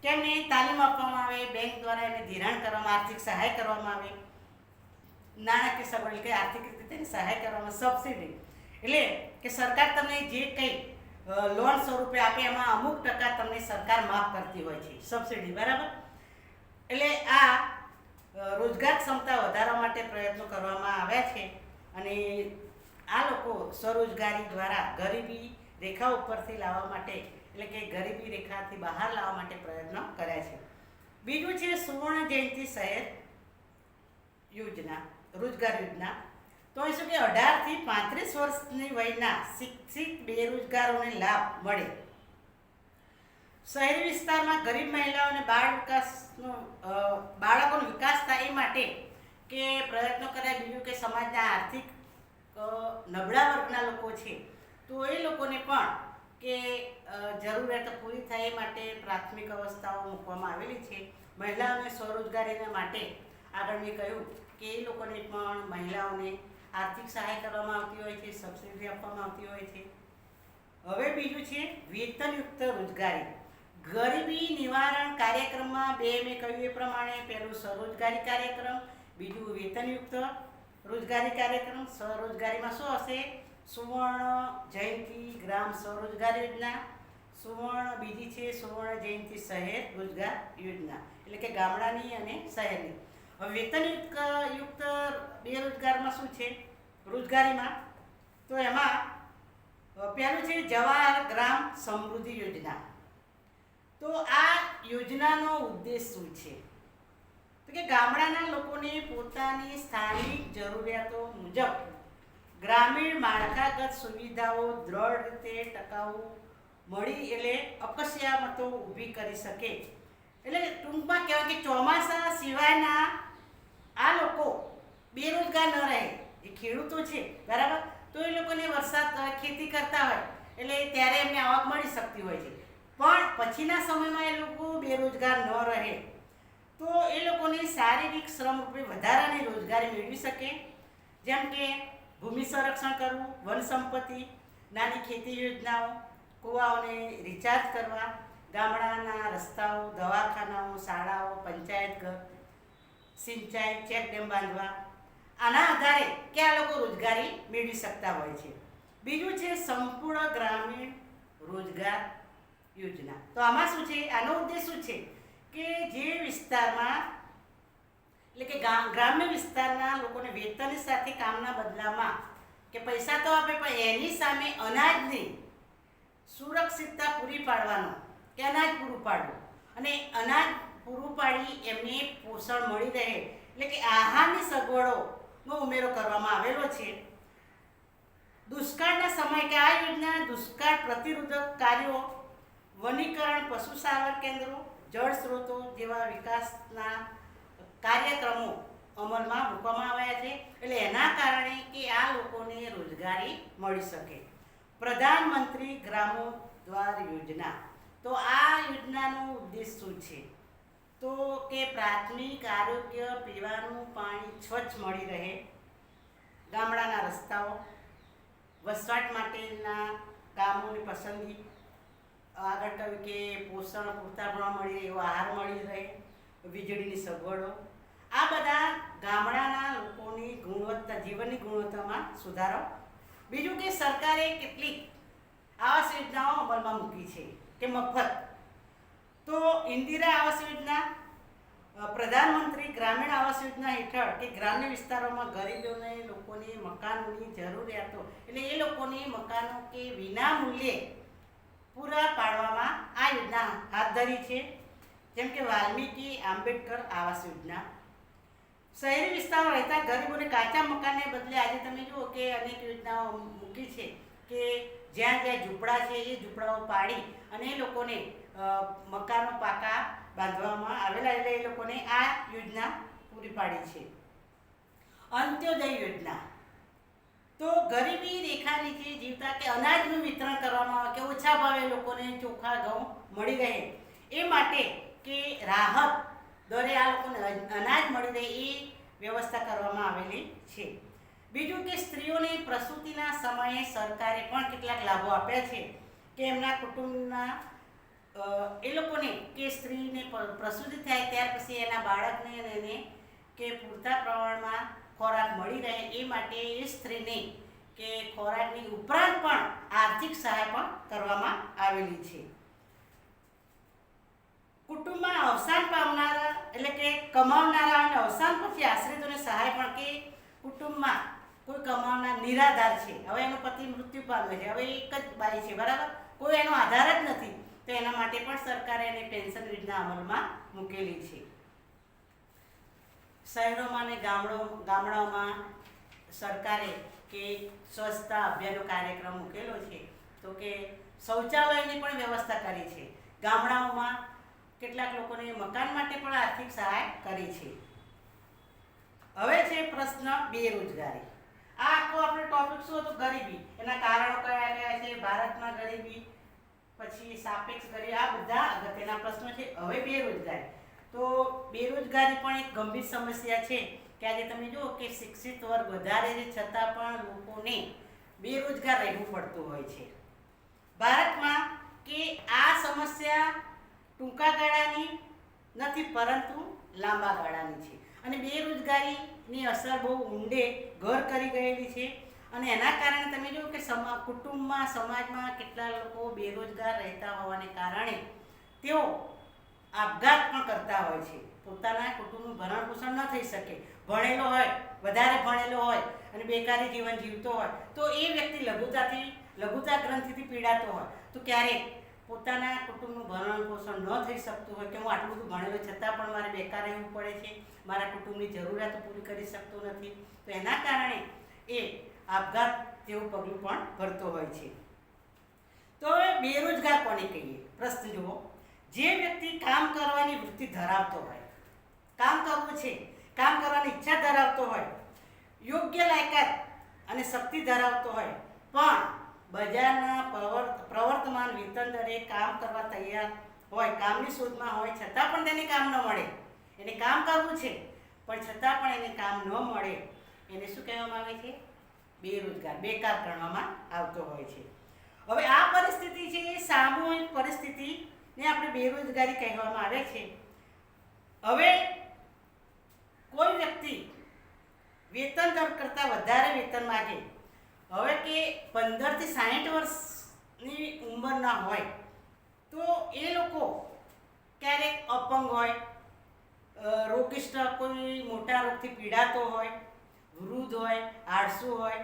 કેમને તાલીમ આપવામાં આવે, બેંક દ્વારા એને ધિરાણ કરવામાં, આર્થિક સહાય કરવામાં આવે, નાણાકીય સગવડ એટલે આર્થિક રીતે તેની સહાય કરવામાં, સબસિડી એટલે કે સરકાર તમને જે કંઈ લોન સ્વરૂપે આપે એમાં અમુક ટકા તમને સરકાર માફ કરતી હોય છે, સબસિડી. બરાબર. એટલે આ રોજગાર ક્ષમતા વધારવા માટે પ્રયત્નો કરવામાં આવ્યા છે. અને આ લોકો સ્વરોજગારી દ્વારા ગરીબી રેખા ઉપરથી લાવવા માટે, એટલે કે ગરીબી રેખાથી બહાર લાવવા માટે પ્રયત્નો કર્યા છે. બીજું છે સુવર્ણ જયંતિ શહેર યોજના, રોજગાર યોજના. તો એ શું કે 18 થી 35 વર્ષની વયના શિક્ષિત બેરોજગારોને લાભ મળે. શહેરી વિસ્તારમાં ગરીબ મહિલાઓ અને બાળકોનો વિકાસ થાય એ માટે કે પ્રયત્નો કર્યા. બીજું કે સમાજના આર્થિક નબળા વર્ગના લોકો છે તો એ લોકોને પણ કે જરૂરિયાતો પૂરી થાય એ માટે પ્રાથમિક અવસ્થાઓ મૂકવામાં આવેલી છે. મહિલાઓને સ્વરોજગારીના માટે આગળ મેં કહ્યું કે એ લોકોને પણ મહિલાઓને આર્થિક સહાય કરવામાં આવતી હોય છે, સબસિડી આપવામાં આવતી હોય છે. હવે બીજું છે વેતનયુક્ત રોજગારી. ગરીબી નિવારણ કાર્યક્રમમાં બે મેં કહ્યું એ પ્રમાણે પહેલું સ્વરોજગારી કાર્યક્રમ, બીજું વેતનયુક્ત રોજગારી કાર્યક્રમ. સ્વરોજગારીમાં શું હશે? સુવર્ણ જયંતિ ગ્રામ સ્વરોજગાર યોજના, બીજી છે સુવર્ણ જયંતિ શહેર રોજગાર યોજના, એટલે કે ગામડાની અને શહેરની. હવે વેતનયુક્ત બેરોજગારમાં શું છે રોજગારીમાં? તો એમાં પહેલું છે જવાહર ગ્રામ સમૃદ્ધિ યોજના. તો આ યોજનાનો ઉદ્દેશ શું છે? તો કે ગામડાના લોકોને પોતાની સ્થાનિક જરૂરિયાતો મુજબ ગ્રામીણ માળખાગત સુવિધાઓ દ્રઢ રીતે ટકાઉ મળી, એટલે અકસ્માતો ઊભી કરી શકે. એટલે ટૂંકમાં કહેવાય કે ચોમાસા સિવાયના આ લોકો બેરોજગાર ન રહે. એ ખેડૂતો છે બરાબર, તો એ લોકોને વરસાદ ખેતી કરતા હોય એટલે ત્યારે એમને આવક મળી શકતી હોય છે. પણ પછીના સમયમાં એ લોકો બેરોજગાર ન રહે તો એ લોકોને શારીરિક શ્રમ રૂપે વધારાની રોજગારી મેળવી શકે. જેમ કે ભૂમિ સંરક્ષણ કરવું, વન સંપત્તિ, નાની ખેતી યોજનાઓ, કૂવાઓને રિચાર્જ કરવા, ગામડાના રસ્તાઓ, દવાખાનાઓ, શાળાઓ, પંચાયત ઘર, સિંચાઈ, ચેક ડેમ બાંધવા. આના આધારે કે આ લોકો રોજગારી મેળવી શકતા હોય છે. બીજું છે સંપૂર્ણ ગ્રામીણ રોજગાર યોજના. તો આમાં શું છે? આનો ઉદ્દેશ શું છે કે જે વિસ્તારમાં, એટલે કે ગ્રામ્ય વિસ્તારના લોકોને વેતનની સાથે કામના બદલામાં કે પૈસા તો આપે પણ એની સામે અનાજની સુરક્ષિતતા પૂરી પાડવાનો, કે અનાજ પૂરું પાડવું અને અનાજ પૂરું પાડી એમને પોષણ મળી રહે, એટલે કે આહારની સગવડોનો ઉમેરો કરવામાં આવેલો છે. દુષ્કાળના સમય કે આ યોજના દુષ્કાળ પ્રતિરોધક કાર્યો, વનીકરણ, પશુ સારવાર કેન્દ્રો, જળ સ્ત્રોતો જેવા વિકાસના કાર્યક્રમો અમલમાં મૂકવામાં આવ્યા છે. એટલે એના કારણે કે આ લોકોને રોજગારી મળી શકે. પ્રધાનમંત્રી ગ્રામોદ્ધાર યોજના. તો આ યોજનાનો ઉદ્દેશ શું છે? તો કે પ્રાથમિક આરોગ્ય, પીવાનું પાણી સ્વચ્છ મળી રહે, ગામડાના રસ્તાઓ, વસવાટ માટેના કામોની પસંદગી, આગળ કહ્યું કે પોષણ પૂરતા પ્રમાણમાં મળી રહે એવો આહાર મળી રહે, વીજળીની સગવડો. આ બધા ગામડાના લોકોની ગુણવત્તા, જીવનની ગુણવત્તામાં સુધારો. બીજું કે સરકારે કેટલીક આવાસ યોજનાઓ અમલમાં મૂકી છે કે મફત. તો ઇન્દિરા આવાસ યોજના, પ્રધાનમંત્રી ગ્રામીણ આવાસ યોજના હેઠળ કે ગ્રામ્ય વિસ્તારોમાં ગરીબોને લોકોને મકાનોની જરૂરિયાતો, એટલે એ લોકોને મકાનો કે વિના મૂલ્યે પૂરા પાડવામાં આ યોજના હાથ ધરી છે. જેમ કે વાલ્મીકી આંબેડકર આવાસ યોજના. શહેરી વિસ્તારમાં રહેતા ગરીબોને કાચા મકાનને બદલે આજે તમે જુઓ કે અનેક યોજનાઓ મૂકી છે કે જ્યાં જ્યાં ઝૂંપડા છે એ ઝૂંપડાઓ પાડી અને એ લોકોને મકાનો પાકા બાંધવામાં આવેલા, એટલે એ લોકોને આ યોજના પૂરી પાડી છે. અંત્યોદય યોજના. તો ગરીબી રેખા નીચે જીવતા કે અનાજનું વિતરણ કરવામાં આવે કે ઓછા ભાવે લોકોને ચોખા ઘઉં મળી રહે એ માટે કે રાહત દરે આ લોકોને અનાજ મળી રહે એ વ્યવસ્થા કરવામાં આવેલી છે. બીજું કે સ્ત્રીઓને પ્રસૂતિના સમયે સરકારે પણ કેટલાક લાભો આપ્યા છે કે એમના કુટુંબના એ લોકોને કે સ્ત્રીને પ્રસૂતિ થાય ત્યાર પછી એના બાળકને અને એને કે પૂરતા પ્રમાણમાં ખોરાક મળી રહે એ માટે એ સ્ત્રીને કે ખોરાકની ઉપરાંત પણ આર્થિક સહાય પણ કરવામાં આવેલી છે. કુટુંબમાં અવસાન પામનારા, એટલે કે કમાવનારા અને અવસાન પછી આશ્રિતોને સહાય પણ કે કુટુંબમાં કોઈ કમાવનાર નિરાધાર છે, હવે એનો પતિ મૃત્યુ પામ્યો છે, હવે એક જ બાઈ છે, બરાબર, કોઈ એનો આધાર જ નથી, તો એના માટે પણ સરકારે એને પેન્શન યોજના અમલમાં મૂકેલી છે. શહેરોમાં અને ગામડાઓમાં સરકારે કે સ્વચ્છતા અભિયાનનો કાર્યક્રમ મૂકેલો છે, તો કે શૌચાલયની પણ વ્યવસ્થા કરી છે. ગામડાઓમાં કેટલાક લોકોને મકાન માટે પણ આર્થિક સહાય કરી છે. હવે છે પ્રશ્ન બેરોજગારી. આ આખો આપણો ટોપિક શું હતો? ગરીબી. એના કારણો કયા કયા છે? ભારતમાં ગરીબી, પછી સાપેક્ષ ગરીબી, આ બધા અગત્યના પ્રશ્નો છે. હવે બેરોજગારી. તો બેરોજગારી પણ એક ગંભીર સમસ્યા છે કે આજે તમે જુઓ કે શિક્ષિત વર્ગ વધારે છે છતાં પણ લોકોને બેરોજગાર રહેવું પડતું હોય છે ભારતમાં. કે આ સમસ્યા ટૂંકા ગાળાની નથી પરંતુ લાંબા ગાળાની છે અને બેરોજગારીની અસર બહુ ઊંડે ઘર કરી ગયેલી છે અને એના કારણે તમે જુઓ કે કુટુંબમાં સમાજમાં કેટલા લોકો બેરોજગાર રહેતા હોવાને કારણે તેઓ આપઘાત પણ કરતા હોય છે. પોતાના કુટુંબનું ભરણ પોષણ ન થઈ શકે, ભણેલો હોય, વધારે ભણેલો હોય અને બેકારી જીવન જીવતો હોય તો એ વ્યક્તિ લઘુતા ગ્રંથિથી પીડાતો હોય તો ક્યારેક પોતાના કુટુંબનું ભરણ પોષણ ન થઈ શકતું હોય કે હું આટલું બધું ભણેલો છતાં પણ મારે બેકાર રહેવું પડે છે, મારા કુટુંબની જરૂરિયાતો પૂરી કરી શકતો નથી, તો એના કારણે એ આપઘાત જેવું પગલું પણ ભરતો હોય છે. તો હવે બેરોજગાર કોને કહીએ? પ્રશ્ન જુઓ. જે વ્યક્તિ કામ કરવાની વૃત્તિ ધરાવતો હોય, કામ કરવું છે, કામ કરવાની ઈચ્છા ધરાવતો હોય, યોગ્ય લાયકાત અને શક્તિ ધરાવતો હોય પણ બજારના પ્રવર્તમાન વેતન દરે કામ કરવા તૈયાર હોય, કામની શોધમાં હોય છતાં પણ તેને કામ ન મળે, એને કામ કરવું છે પણ છતાં પણ એને કામ ન મળે, એને શું કહેવામાં આવે છે? બેરોજગાર, બેકાર ગણવામાં આવતો હોય છે. હવે આ પરિસ્થિતિ છે એ સામૂહિક પરિસ્થિતિને આપણે બેરોજગારી કહેવામાં આવે છે. હવે કોઈ વ્યક્તિ વેતન દર કરતાં વધારે વેતન માગે, હવે કે 15 થી 60 વર્ષની ઉંમરના હોય તો એ લોકો ક્યારેક અપંગ હોય, રોગિષ્ટ, કોઈ મોટા રોગથી પીડાતો હોય, વૃદ્ધ હોય, આળસુ હોય,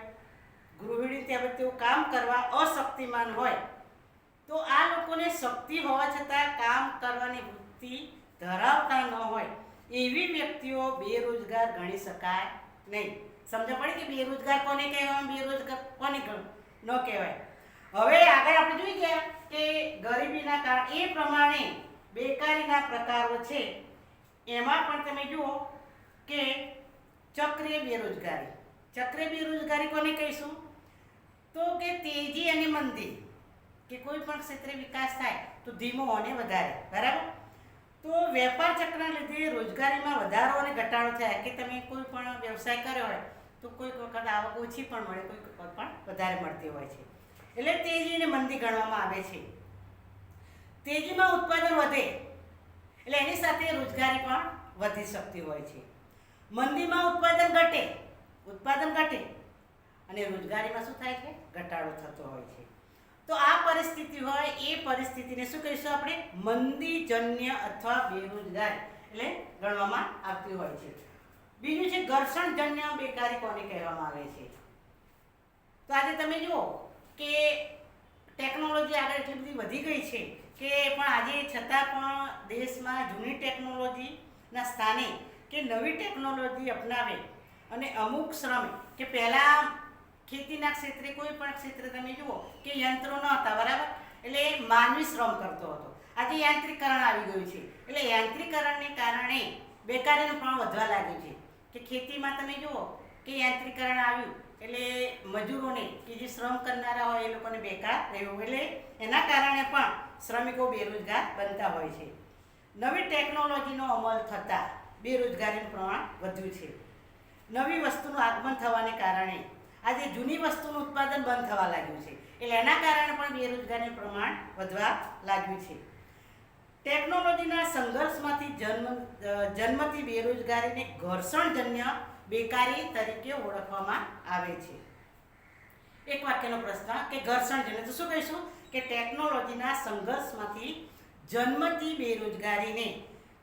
ગૃહિણી, ત્યાં તેઓ કામ કરવા અશક્તિમાન હોય તો આ લોકોને શક્તિ હોવા છતાં કામ કરવાની વૃત્તિ ધરાવતા ન હોય એવી વ્યક્તિઓ બેરોજગાર ગણી શકાય નહીં. સમજ પડી કે બેરોજગાર કોને કહેવાય, બેરોજગાર કોને ન કહેવાય. હવે આગળ આપણે જોઈ ગયા કે ગરીબીના કારણ એ પ્રમાણે બેકારીના પ્રકારો છે. એમાં પણ તમે જુઓ કે ચક્રીય બેરોજગારી. ચક્રીય બેરોજગારી કોને કહીશું? તો કે તેજી અને મંદી, કે કોઈ પણ ક્ષેત્રે વિકાસ થાય તો ધીમો અને વધારે, બરાબર. તો વેપાર ચક્રના લીધે રોજગારીમાં વધારો અને ઘટાડો થાય કે તમે કોઈ પણ વ્યવસાય કર્યો હોય તો કોઈક વખત આવક ઓછી પણ મળે, કોઈક વખત પણ વધારે મળતી હોય છે, એટલે તેજી અને મંદી ગણવામાં આવે છે. તેજીમાં ઉત્પાદન વધે એટલે એની સાથે રોજગારી પણ વધી શકતી હોય છે. મંદીમાં ઉત્પાદન ઘટે અને રોજગારીમાં શું થાય છે? ઘટાડો થતો હોય છે. તો આ પરિસ્થિતિ હોય એ પરિસ્થિતિને શું કહીશું આપણે? મંદીજન્ય અથવા બેરોજગારી એટલે ગણવામાં આવતી હોય છે. બીજું છે ઘર્ષણજન્ય બેકારી, કોને કહેવામાં આવે છે? તો આજે તમે જુઓ કે ટેકનોલોજી આગળ એટલી બધી વધી ગઈ છે કે પણ આજે છતાં પણ દેશમાં જૂની ટેકનોલોજીના સ્થાને કે નવી ટેકનોલોજી અપનાવે અને અમુક શ્રમ કે પહેલાં ખેતીના ક્ષેત્રે, કોઈ પણ ક્ષેત્રે તમે જુઓ કે યંત્રો ન હતા, બરાબર, એટલે માનવી શ્રમ કરતો હતો. આજે યાંત્રિકરણ આવી ગયું છે એટલે યાંત્રિકરણને કારણે બેકારીનું પણ વધવા લાગ્યું છે કે ખેતીમાં તમે જુઓ કે યાંત્રિકરણ આવ્યું એટલે મજૂરોને કે જે શ્રમ કરનારા હોય એ લોકોને બેકાર રહેવું, એટલે એના કારણે પણ શ્રમિકો બેરોજગાર બનતા હોય છે. નવી ટેકનોલોજીનો અમલ થતાં બેરોજગારીનું પ્રમાણ વધ્યું છે. નવી વસ્તુનું આગમન થવાને કારણે આજે જૂની વસ્તુનું ઉત્પાદન બંધ થવા લાગ્યું છે, એટલે એના કારણે પણ બેરોજગારીનું પ્રમાણ વધવા લાગ્યું છે. ટેકનોલોજીના સંઘર્ષમાંથી જન્મતી બેરોજગારીને ઘર્ષણજન્ય બેકારી તરીકે ઓળખવામાં આવે છે. એક વાક્યનો પ્રશ્ન કે ઘર્ષણજન્ય તો શું કહીશું? કે ટેકનોલોજીના સંઘર્ષમાંથી જન્મતી બેરોજગારીને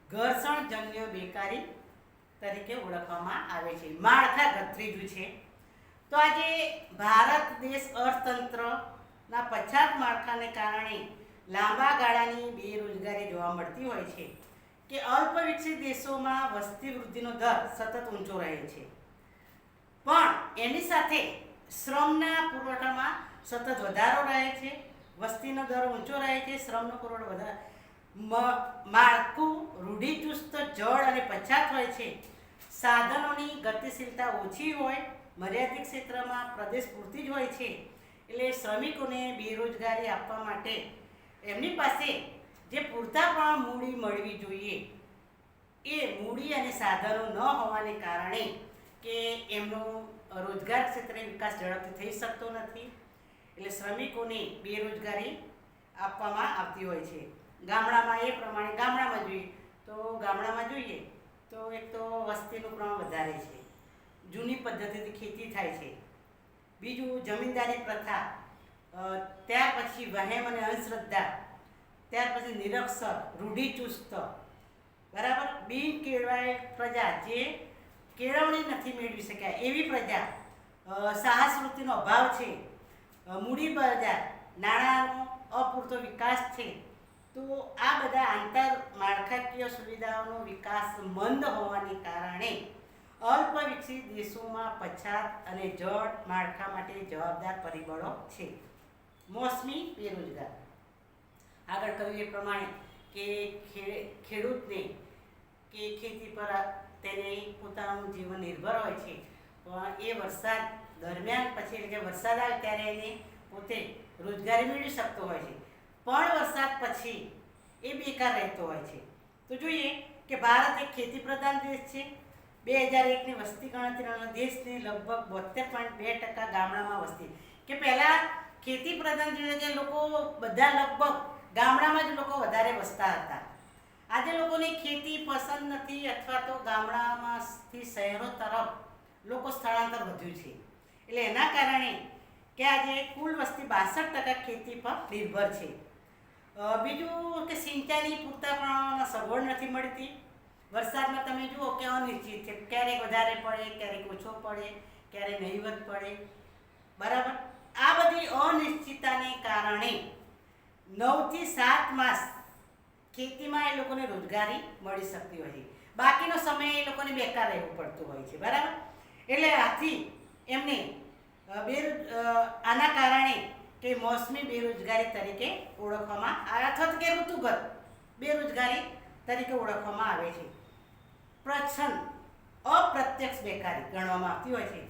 ઘર્ષણજન્ય બેકારી તરીકે ઓળખવામાં આવે છે. માળખાગત ત્રીજું છે તો આજે ભારત દેશ અર્થતંત્રના પછાત માળખાને કારણે લાંબા ગાળાની બેરોજગારી જોવા મળતી હોય છે કે અલ્પ વિકસિત દેશોમાં વસ્તી વૃદ્ધિનો દર સતત ઊંચો રહે છે, પણ એની સાથે શ્રમના પુરવઠામાં સતત વધારો રહે છે. વસ્તીનો દર ઊંચો રહે છે, શ્રમનો પુરવઠો વધારે, માળખું રૂઢિચુસ્ત, જળ અને પછાત હોય છે. સાધનોની ગતિશીલતા ઓછી હોય, મર્યાદિત ક્ષેત્રમાં પ્રદેશ પૂરતી જ હોય છે. એટલે શ્રમિકોને બેરોજગારી આપવા માટે એમની પાસે જે પૂરતા પણ મૂડી મળવી જોઈએ એ મૂડી અને સાધનો ન હોવાને કારણે કે એમનો રોજગાર ક્ષેત્રે વિકાસ ઝડપથી થઈ શકતો નથી. એટલે શ્રમિકોને બેરોજગારી આપવામાં આવતી હોય છે. ગામડામાં એ પ્રમાણે ગામડામાં જોઈએ તો એક તો વસ્તીનું પ્રમાણ વધારે છે, જૂની પદ્ધતિથી ખેતી થાય છે. બીજું જમીનદારી પ્રથા, ત્યાર પછી વહેમ અને અંધશ્રદ્ધા, ત્યાર પછી નિરક્ષર, રૂઢિચુસ્ત, બરાબર, બિન કેળવાયેલ પ્રજા, જે કેળવણી નથી મેળવી શક્યા એવી પ્રજા, સાહસ વૃત્તિનો અભાવ છે, મૂડી બજાર, નાણાંનો અપૂરતો વિકાસ છે. તો આ બધા આંતર માળખાકીય સુવિધાઓનો વિકાસ મંદ હોવાને કારણે અલ્પ વિકસિત દેશોમાં પછાત અને જળ માળખા માટે જવાબદાર પરિબળો છે. મોસમી બેરોજગાર, આગળ કહ્યું એ પ્રમાણે કે ખેડૂતને કે ખેતી પર તેને પોતાનું જીવન નિર્ભર હોય છે, પણ એ વરસાદ દરમિયાન પછી એટલે કે વરસાદ આવે ત્યારે એને પોતે રોજગારી મેળવી શકતો હોય છે, પણ વરસાદ પછી એ બેકાર રહેતો હોય છે. તો જોઈએ કે ભારત એક ખેતી પ્રધાન દેશ છે. 2001ની વસ્તી ગણતરીના દેશની લગભગ 72.2% ગામડામાં વસ્તી, કે પહેલાં ખેતી પ્રધાન જે લોકો બધા લગભગ ગામડામાં જ લોકો વધારે વસતા હતા. આજે લોકોને ખેતી પસંદ નથી અથવા તો ગામડામાંથી શહેરો તરફ લોકો સ્થળાંતર વધ્યું છે. એટલે એના કારણે કે આજે કુલ વસ્તી 62% ખેતી પર નિર્ભર છે. બીજું કે સિંચાઈની પૂરતા પ્રમાણમાં સગવડ નથી મળતી. વરસાદમાં તમે જુઓ કે અનિશ્ચિત છે, ક્યારેક વધારે પડે, ક્યારેક ઓછો પડે, ક્યારેક નહીવત પડે, બરાબર. આ બધી અનિશ્ચિતતાને કારણે 9 થી 7 માસ ખેતીમાં એ લોકોને રોજગારી મળી શકતી હોય છે, બાકીનો સમય એ લોકોને બેકાર રહેવું પડતું હોય છે, બરાબર. એટલે આથી એમને આના કારણે કે મોસમી બેરોજગારી તરીકે ઓળખવામાં આવે અથવા તો કે ઋતુગત બેરોજગારી તરીકે ઓળખવામાં આવે છે. પ્રચ્છન્ન અપ્રત્યક્ષ બેકારી ગણવામાં આવતી હોય છે.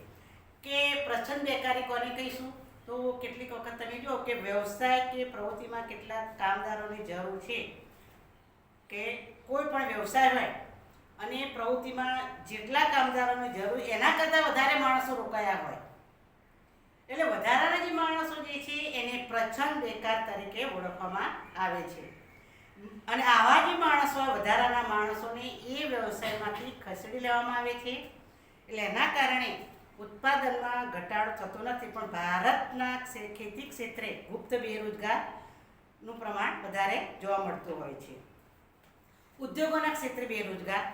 કે પ્રચ્છન્ન બેકારી કોને કહીશું? તો કેટલીક વખત તમે જુઓ કે વ્યવસાય કે પ્રવૃત્તિમાં કેટલાક કામદારોની જરૂર છે, કે કોઈ પણ વ્યવસાય હોય અને પ્રવૃત્તિમાં જેટલા કામદારોની જરૂર એના કરતાં વધારે માણસો રોકાયા હોય, એટલે વધારાના જે માણસો જે છે એને પ્રચ્છન્ન બેકાર તરીકે ઓળખવામાં આવે છે. અને આવા જે માણસો, વધારાના માણસોને એ વ્યવસાયમાંથી ખસેડી લેવામાં આવે છે. એટલે એના કારણે ઉત્પાદનમાં ઘટાડો થતો નથી, પણ ભારતના ખેતી ક્ષેત્રે ગુપ્ત બેરોજગારનું પ્રમાણ વધારે જોવા મળતું હોય છે. ઉદ્યોગોના ક્ષેત્રે બેરોજગાર,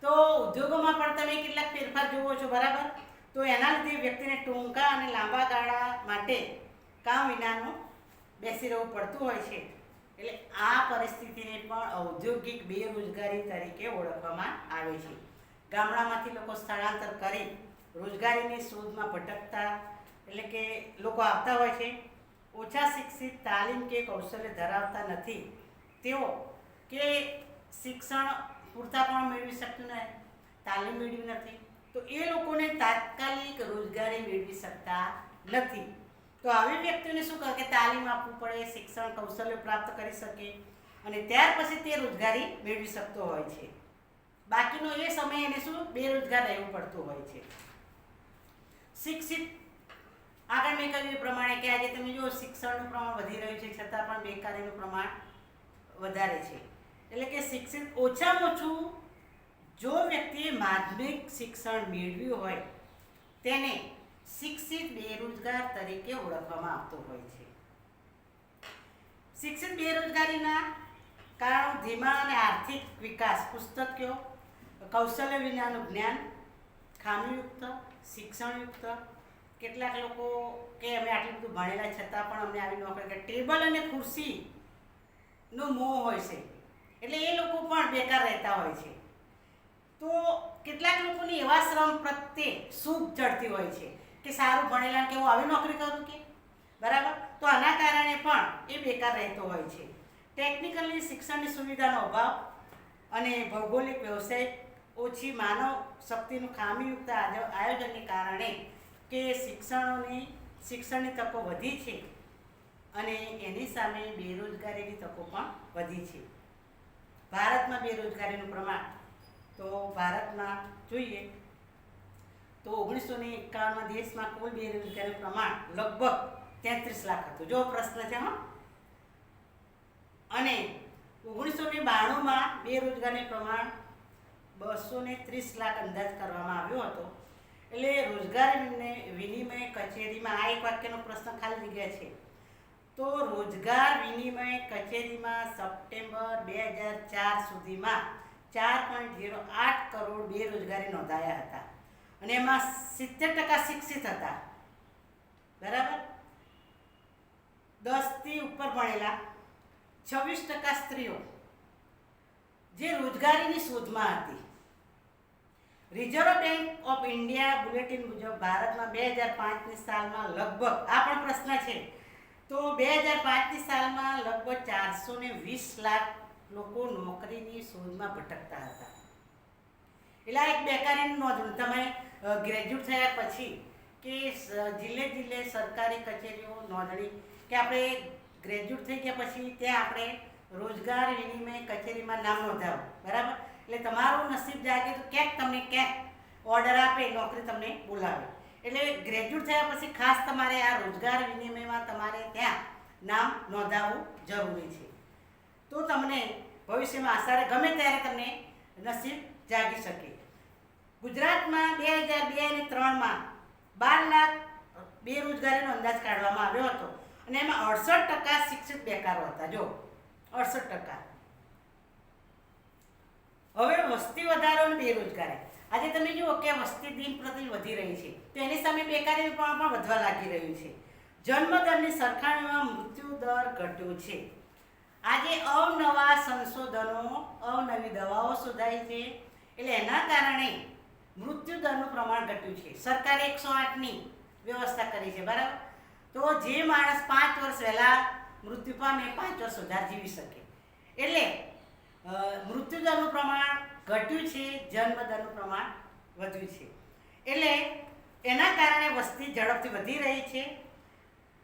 તો ઉદ્યોગોમાં પણ તમે કેટલાક ફેરફાર જુઓ છો, બરાબર. તો એના લીધે વ્યક્તિને ટૂંકા અને લાંબા ગાળા માટે કામ વિનાનું બેસી રહેવું પડતું હોય છે. એટલે આ પરિસ્થિતિને પણ ઔદ્યોગિક બેરોજગારી તરીકે ઓળખવામાં આવે છે. ગામડામાંથી લોકો સ્થળાંતર કરી રોજગારીની શોધમાં ભટકતા, એટલે કે લોકો આવતા હોય છે. ઓછા શિક્ષિત, તાલીમ કે કૌશલ્ય ધરાવતા નથી તેઓ, કે શિક્ષણ પૂરતા પણ મેળવી શકતું નથી, તાલીમ મેળવી નથી, તો એ લોકોને તાત્કાલિક રોજગારી મેળવી શકતા નથી. તો આવી વ્યક્તિઓને શું કરે કે તાલીમ આપવું પડે, શિક્ષણ કૌશલ્ય પ્રાપ્ત કરી શકે અને ત્યાર પછી તે રોજગારી મેળવી શકતો હોય છે. બાકીનો એ સમય એને શું બેરોજગાર રહેવું પડતું હોય છે. શિક્ષિત, આગળ મેં કહ્યું એ પ્રમાણે કે આજે તમે જુઓ શિક્ષણનું પ્રમાણ વધી રહ્યું છે, છતાં પણ બેકારીનું પ્રમાણ વધારે છે. એટલે કે શિક્ષિત, ઓછામાં ઓછું જો વ્યક્તિએ માધ્યમિક શિક્ષણ મેળવ્યું હોય તેને શિક્ષિત બેરોજગાર તરીકે ઓળખવામાં આવતો હોય છે. શિક્ષિત બેરોજગારીના કારણો ધીમા અને આર્થિક વિકાસ, પુસ્તકીય કૌશલ્ય વિનાનું જ્ઞાન, ખામીયુક્ત શિક્ષણયુક્ત કેટલાક લોકો કે અમે આટલું બધું ભણેલા છતાં પણ અમને આવી નોકરી કે ટેબલ અને ખુરશીનો મોહ હોય છે, એટલે એ લોકો પણ બેકાર રહેતા હોય છે. તો કેટલાક લોકોની એવા શ્રમ પ્રત્યે સૂગ ચડતી હોય છે કે સારું ભણેલા કે હું આવી નોકરી કરું કે બરાબર, તો આના કારણે પણ એ બેકાર રહેતો હોય છે. ટેકનિકલી શિક્ષણની સુવિધાનો અભાવ અને ભૌગોલિક વ્યવસાય ઓછી માનવ શક્તિનું ખામીયુક્ત આયોજનને કારણે કે શિક્ષણની તકો વધી છે અને એની સામે બેરોજગારીની તકો પણ વધી છે. ભારતમાં બેરોજગારીનું પ્રમાણ તો ભારતમાં જોઈએ તો 1951માં દેશમાં કુલ બેરોજગારીનું પ્રમાણ લગભગ 33 લાખ હતું. જો પ્રશ્ન છે અને 1992માં બેરોજગારીનું પ્રમાણ 230 લાખ અંદાજ કરવામાં આવ્યો હતો. એટલે રોજગાર વિનિમય કચેરીમાં આ એક વાક્યનો પ્રશ્ન ખાલી જગ્યા છે. તો રોજગાર વિનિમય કચેરીમાં સપ્ટેમ્બર 2004 સુધીમાં 4.08 કરોડ બેરોજગારી નોંધાયા હતા અને એમાં 70% શિક્ષિત હતા, બરાબર. 10 થી ઉપર ભણેલા 26% સ્ત્રીઓ જે રોજગારીની શોધમાં હતી. Reserve bank of India bulletin મુજબ ભારતમાં 2005ની સાલમાં લગભગ આ પણ પ્રશ્ન છે તો 2005ની સાલમાં લગભગ 420 લાખ લોકો નોકરીની શોધમાં ભટકતા હતા. એટલે એક બેકારીની નોંધ. તમે ગ્રેજ્યુએટ થયા પછી કે જિલ્લે સરકારી કચેરીઓ નોંધણી કે આપણે ગ્રેજ્યુએટ થઈ ગયા પછી ત્યાં આપણે રોજગાર વિનિમય કચેરીમાં નામ નોંધાવો, બરાબર. એટલે તમારું નસીબ જાગે તો ક્યાંક તમને ક્યાંક ઓર્ડર આપે, નોકરી તમને બોલાવે. એટલે ગ્રેજ્યુએટ થયા પછી ખાસ તમારે આ રોજગાર વિનિમયમાં તમારે ત્યાં નામ નોંધાવવું જરૂરી છે. તો તમને ભવિષ્યમાં આસારે ગમે ત્યારે તમને નસીબ જાગી શકે. ગુજરાતમાં 2002 અને 2003માં 12 લાખ બેરોજગારીનો અંદાજ કાઢવામાં આવ્યો હતો અને એમાં 68% શિક્ષિત બેકારો હતા. જો 68%. હવે વસ્તી વધારો અને બેરોજગારી. આજે તમે જુઓ કે વસ્તી દિન પ્રતિ વધી રહી છે તો એની સામે બેકારી પણ વધવા લાગી રહ્યું છે. જન્મદરની સરખામણીમાં મૃત્યુ દર ઘટ્યો છે. આજે અવનવા સંશોધનો, અવનવી દવાઓ શોધાઈ છે એટલે એના કારણે મૃત્યુ દરનું પ્રમાણ ઘટ્યું છે. સરકારે 108ની વ્યવસ્થા કરી છે, બરાબર. તો જે માણસ 5 વર્ષ વહેલા મૃત્યુ પામે 5 વર્ષ વધારે જીવી શકે. એટલે મૃત્યુદરનું પ્રમાણ ઘટ્યું છે, જન્મદરનું પ્રમાણ વધ્યું છે. એટલે એના કારણે વસ્તી ઝડપથી વધી રહી છે.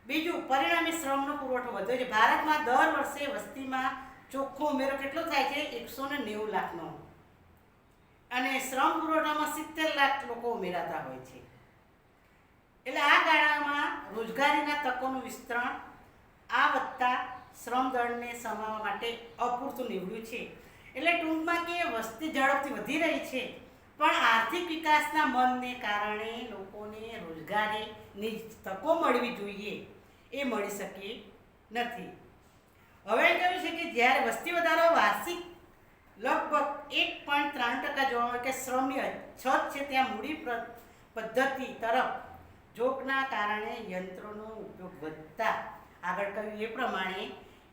બીજું, પરિણામે શ્રમનો પુરવઠો વધ્યો છે. ભારતમાં દર વર્ષે વસ્તીમાં ચોખ્ખો ઉમેરો કેટલો થાય છે? 190 લાખનો અને શ્રમ પુરવઠામાં 70 લાખ લોકો ઉમેરાતા હોય છે. એટલે આ ગાળામાં રોજગારીના તકોનું વિસ્તરણ આ વધતા શ્રમ દળને સમાવવા માટે અપૂરતું નીવડ્યું છે. એટલે ટૂંકમાં કે વસ્તી ઝડપથી વધી રહી છે પણ આર્થિક વિકાસના મંદને કારણે લોકોને રોજગારીની તકો મળવી જોઈએ એ મળી શકી નથી. હવે કહ્યું છે કે જ્યારે વસ્તી વધારો વાર્ષિક લગભગ 1.3% જોવા મળે કે શ્રમની અછત છે ત્યાં મૂડી પદ્ધતિ તરફ ઝોકના કારણે યંત્રોનો ઉપયોગ વધતા આગળ કહ્યું એ પ્રમાણે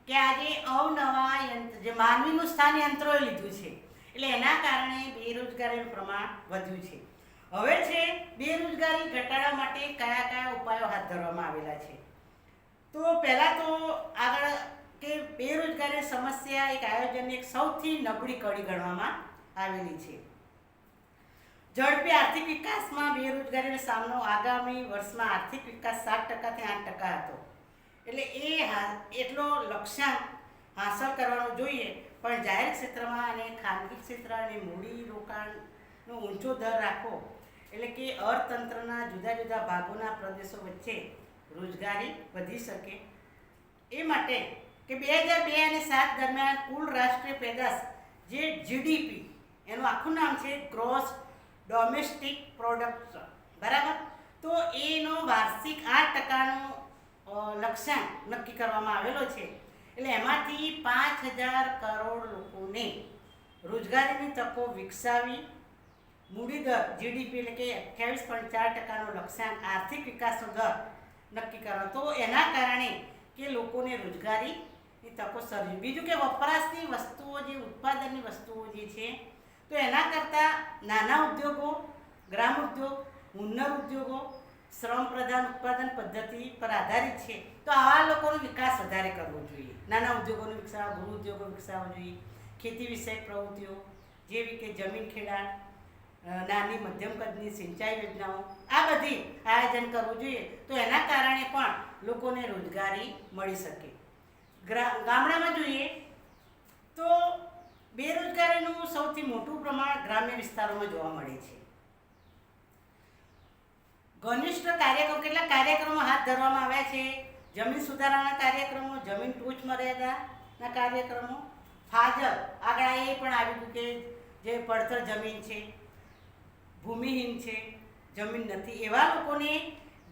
કે આજે અવનવા યંત્ર જે માનવીનું સ્થાન યંત્રોએ લીધું છે એટલે એના કારણે બેરોજગારીનું પ્રમાણ વધ્યું છે. હવે છે બેરોજગારી ઘટાડવા માટે કયા કયા ઉપાયો હાથ ધરવામાં આવેલા છે. તો પહેલાં તો આગળ કે બેરોજગારી સમસ્યા એક આયોજનની એક સૌથી નબળી કડી ગણવામાં આવેલી છે. ઝડપી આર્થિક વિકાસમાં બેરોજગારીનો સામનો આગામી વર્ષમાં આર્થિક વિકાસ 7%થી 8% હતો. એટલે એટલો લક્ષ્યાંક હાંસલ કરવાનો જોઈએ પણ જાહેર ક્ષેત્રમાં અને ખાનગી ક્ષેત્ર અને મૂડી રોકાણનો ઊંચો દર રાખવો એટલે કે અર્થતંત્રના જુદા જુદા ભાગોના પ્રદેશો વચ્ચે રોજગારી વધી શકે એ માટે કે 2002 અને 7 દરમિયાન કુલ રાષ્ટ્રીય પેદાશ જે જીડીપી એનું આખું નામ છે ગ્રોસ ડોમેસ્ટિક પ્રોડક્ટ, બરાબર. તો એનો વાર્ષિક 8%નો લક્ષ્યાંક નક્કી કરવામાં આવેલો છે. એટલે એમાંથી 5000 કરોડ લોકોને રોજગારીની તકો વિકસાવી મૂડી દર જીડીપી એટલે કે 28.4%નો લક્ષ્યાંક આર્થિક વિકાસનો દર નક્કી કરવાનો. તો એના કારણે કે લોકોને રોજગારીની તકો સર્જવી. બીજું કે વપરાશની વસ્તુઓ જે ઉત્પાદનની વસ્તુઓ જે છે તો એના કરતાં નાના ઉદ્યોગો, ગ્રામ ઉદ્યોગ, હુન્નર ઉદ્યોગો, શ્રમ પ્રધાન ઉત્પાદન પદ્ધતિ પર આધારિત છે. તો આવા લોકોનો વિકાસ વધારે કરવો જોઈએ. નાના ઉદ્યોગોનો વિકસાવવા, ગૃહ ઉદ્યોગો વિકસાવવા જોઈએ. ખેતી વિષયક પ્રવૃત્તિઓ જેવી કે જમીન ખેડાણ, નાની મધ્યમ કદની સિંચાઈ યોજનાઓ, આ બધી આયોજન કરવું જોઈએ. તો એના કારણે પણ લોકોને રોજગારી મળી શકે. ગામડામાં જોઈએ તો બેરોજગારીનું સૌથી મોટું પ્રમાણ ગ્રામ્ય વિસ્તારોમાં જોવા મળે છે. ઘનિષ્ઠ કાર્યક્રમો, કેટલાક કાર્યક્રમો હાથ ધરવામાં આવ્યા છે. જમીન સુધારાના કાર્યક્રમો, જમીન ટોચ મર્યાદાના કાર્યક્રમો, ફાજલ આગળ એ પણ આવ્યું કે જે પડતર જમીન છે, ભૂમિહીન છે, જમીન નથી એવા લોકોને,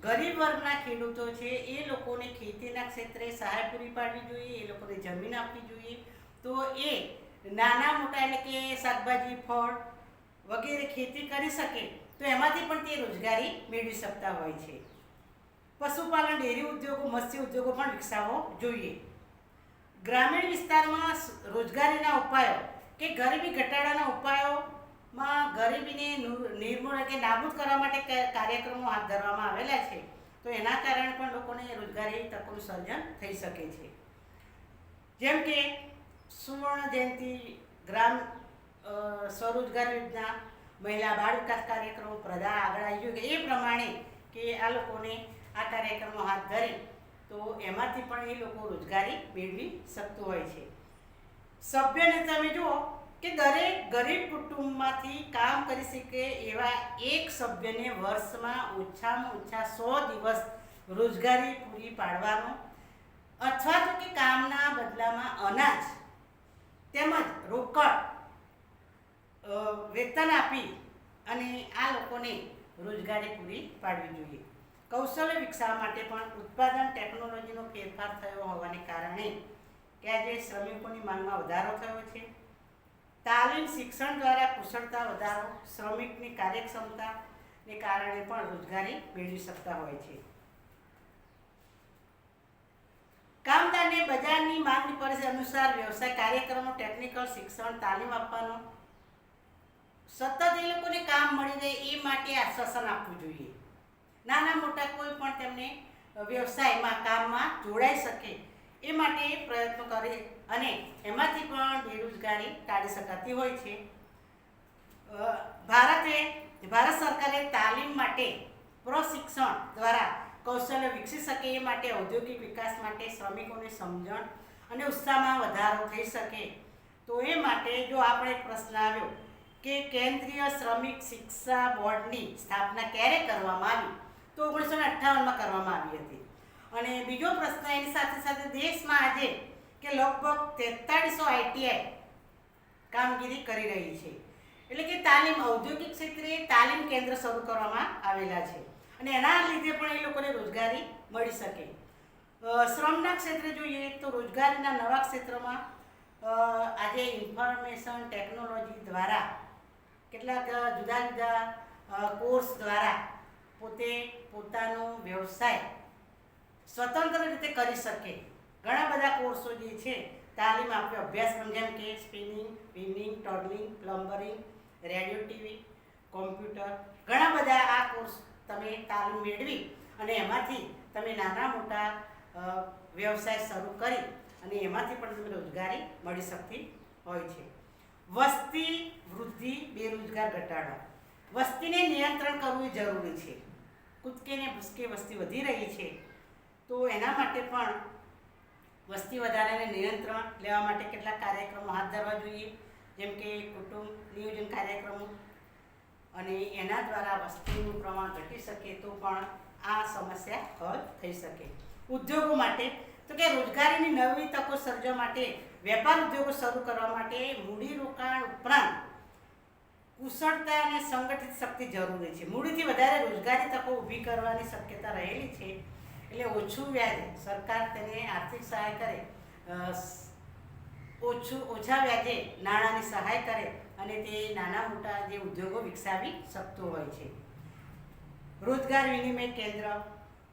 ગરીબ વર્ગના ખેડૂતો છે એ લોકોને ખેતીના ક્ષેત્રે સહાય પૂરી પાડવી જોઈએ. એ લોકોને જમીન આપવી જોઈએ. તો એ નાના મોટા એટલે કે શાકભાજી, ફળ વગેરે ખેતી કરી શકે તો એમાંથી પણ તે રોજગારી મેળવી શકતા હોય છે. પશુપાલન, ડેરી ઉદ્યોગો, મત્સ્ય ઉદ્યોગો પણ વિકસાવવો જોઈએ. ગ્રામીણ વિસ્તારમાં રોજગારીના ઉપાયો કે ગરીબી ઘટાડાના ઉપાયોમાં ગરીબીને નિર્મૂળ કે નાબૂદ કરવા માટે કાર્યક્રમો હાથ ધરવામાં આવેલા છે. તો એના કારણે પણ લોકોને રોજગારી તકોનું સર્જન થઈ શકે છે. જેમ કે સુવર્ણ જયંતિ, ગ્રામ સ્વરોજગાર યોજના, મહિલા બાળ વિકાસ કાર્યક્રમો, પ્રધાન આગળ આવી ગયું એ પ્રમાણે કે આ લોકોને આ કાર્યક્રમો હાથ ધરી તો એમાંથી પણ એ લોકો રોજગારી મેળવી શકતું હોય છે. સભ્યને તમે જુઓ કે દરેક ગરીબ કુટુંબમાંથી કામ કરી શકે એવા એક સભ્યને વર્ષમાં ઓછામાં ઓછા 100 દિવસ રોજગારી પૂરી પાડવાનો અથવા તો કે કામના બદલામાં અનાજ તેમજ રોકડ વેતન આપી અને આ લોકોને રોજગારી પૂરી પાડવી જોઈએ. કૌશલ્ય વિકસાવવા માટે પણ ઉત્પાદન ટેકનોલોજીનો ફેરફાર થયો હોવાને કારણે કે આજે શ્રમિકોની માંગમાં વધારો થયો છે. તાલીમ, શિક્ષણ દ્વારા કુશળતા વધારો, શ્રમિકની કાર્યક્ષમતાને કારણે પણ રોજગારી મેળવી શકતા હોય છે. કામદારને બજારની માંગની પરિસ્થિતિ અનુસાર વ્યવસાય કાર્યક્રમો, ટેકનિકલ શિક્ષણ, તાલીમ આપવાનો, સતત એ લોકોને કામ મળી રહે એ માટે આશ્વાસન આપવું જોઈએ. નાના મોટા કોઈ પણ તેમને વ્યવસાયમાં, કામમાં જોડાઈ શકે એ માટે પ્રયત્નો કરે અને એમાંથી પણ બેરોજગારી ટાળી શકાતી હોય છે. ભારત સરકારે તાલીમ માટે પ્રશિક્ષણ દ્વારા કૌશલ્ય વિકસી શકે એ માટે ઔદ્યોગિક વિકાસ માટે શ્રમિકોને સમજણ અને ઉત્સાહમાં વધારો થઈ શકે તો એ માટે જો આપણે પ્રશ્ન આવ્યો કે કેન્દ્રીય શ્રમિક શિક્ષા બોર્ડની સ્થાપના ક્યારે કરવામાં આવી તો 1958માં કરવામાં આવી હતી. અને બીજો પ્રશ્ન એની સાથે સાથે દેશમાં આજે કે લગભગ 4300 આઈટીઆઈ કામગીરી કરી રહી છે. એટલે કે તાલીમ, ઔદ્યોગિક ક્ષેત્રે તાલીમ કેન્દ્ર શરૂ કરવામાં આવેલા છે અને એના લીધે પણ એ લોકોને રોજગારી મળી શકે. શ્રમના ક્ષેત્રે જોઈએ તો રોજગારીના નવા ક્ષેત્રમાં આજે ઇન્ફોર્મેશન ટેકનોલોજી દ્વારા કેટલાક જુદા જુદા કોર્સ દ્વારા પોતે પોતાનો વ્યવસાય સ્વતંત્ર રીતે કરી શકે. ઘણા બધા કોર્સો જે છે તાલીમ આપે, અભ્યાસક્રમ જેમ કે spinning, weaving, turning, plumbing, radio TV, computer, ઘણા બધા આ કોર્સ તમે તાલીમ મેળવી અને એમાંથી તમે નાના મોટા વ્યવસાય શરૂ કરી અને એમાંથી પણ તમને રોજગારી મળી શકતી હોય છે. વસ્તી વૃદ્ધિ, બેરોજગાર ઘટાડો. વસ્તીને નિયંત્રણ કરવું જરૂરી છે. કૂદકે ને ભૂસકે વસ્તી વધી રહી છે તો એના માટે પણ વસ્તી વધારાને નિયંત્રણ લેવા માટે કેટલાક કાર્યક્રમો હાથ ધરવા જોઈએ, જેમ કે કુટુંબ નિયોજન કાર્યક્રમો, અને એના દ્વારા વસ્તીનું પ્રમાણ ઘટી શકે તો પણ આ સમસ્યા હલ થઈ શકે. ઉદ્યોગો માટે તો કે રોજગારીની નવી તકો સર્જવા માટે, વેપાર ઉદ્યોગો શરૂ કરવા માટે મૂડીરોકાણ ઉપરાંત કુશળતા અને સંગઠિત શક્તિ જરૂરી છે. મૂડીથી વધારે રોજગારી તકો ઊભી કરવાની શક્યતા રહેલી છે. એટલે ઓછું વ્યાજ, સરકાર તેને આર્થિક સહાય કરે, ઓછા વ્યાજે નાણાંની સહાય કરે અને તે નાના મોટા જે ઉદ્યોગો વિકસાવી શકતો હોય છે. રોજગાર વિનિમય કેન્દ્ર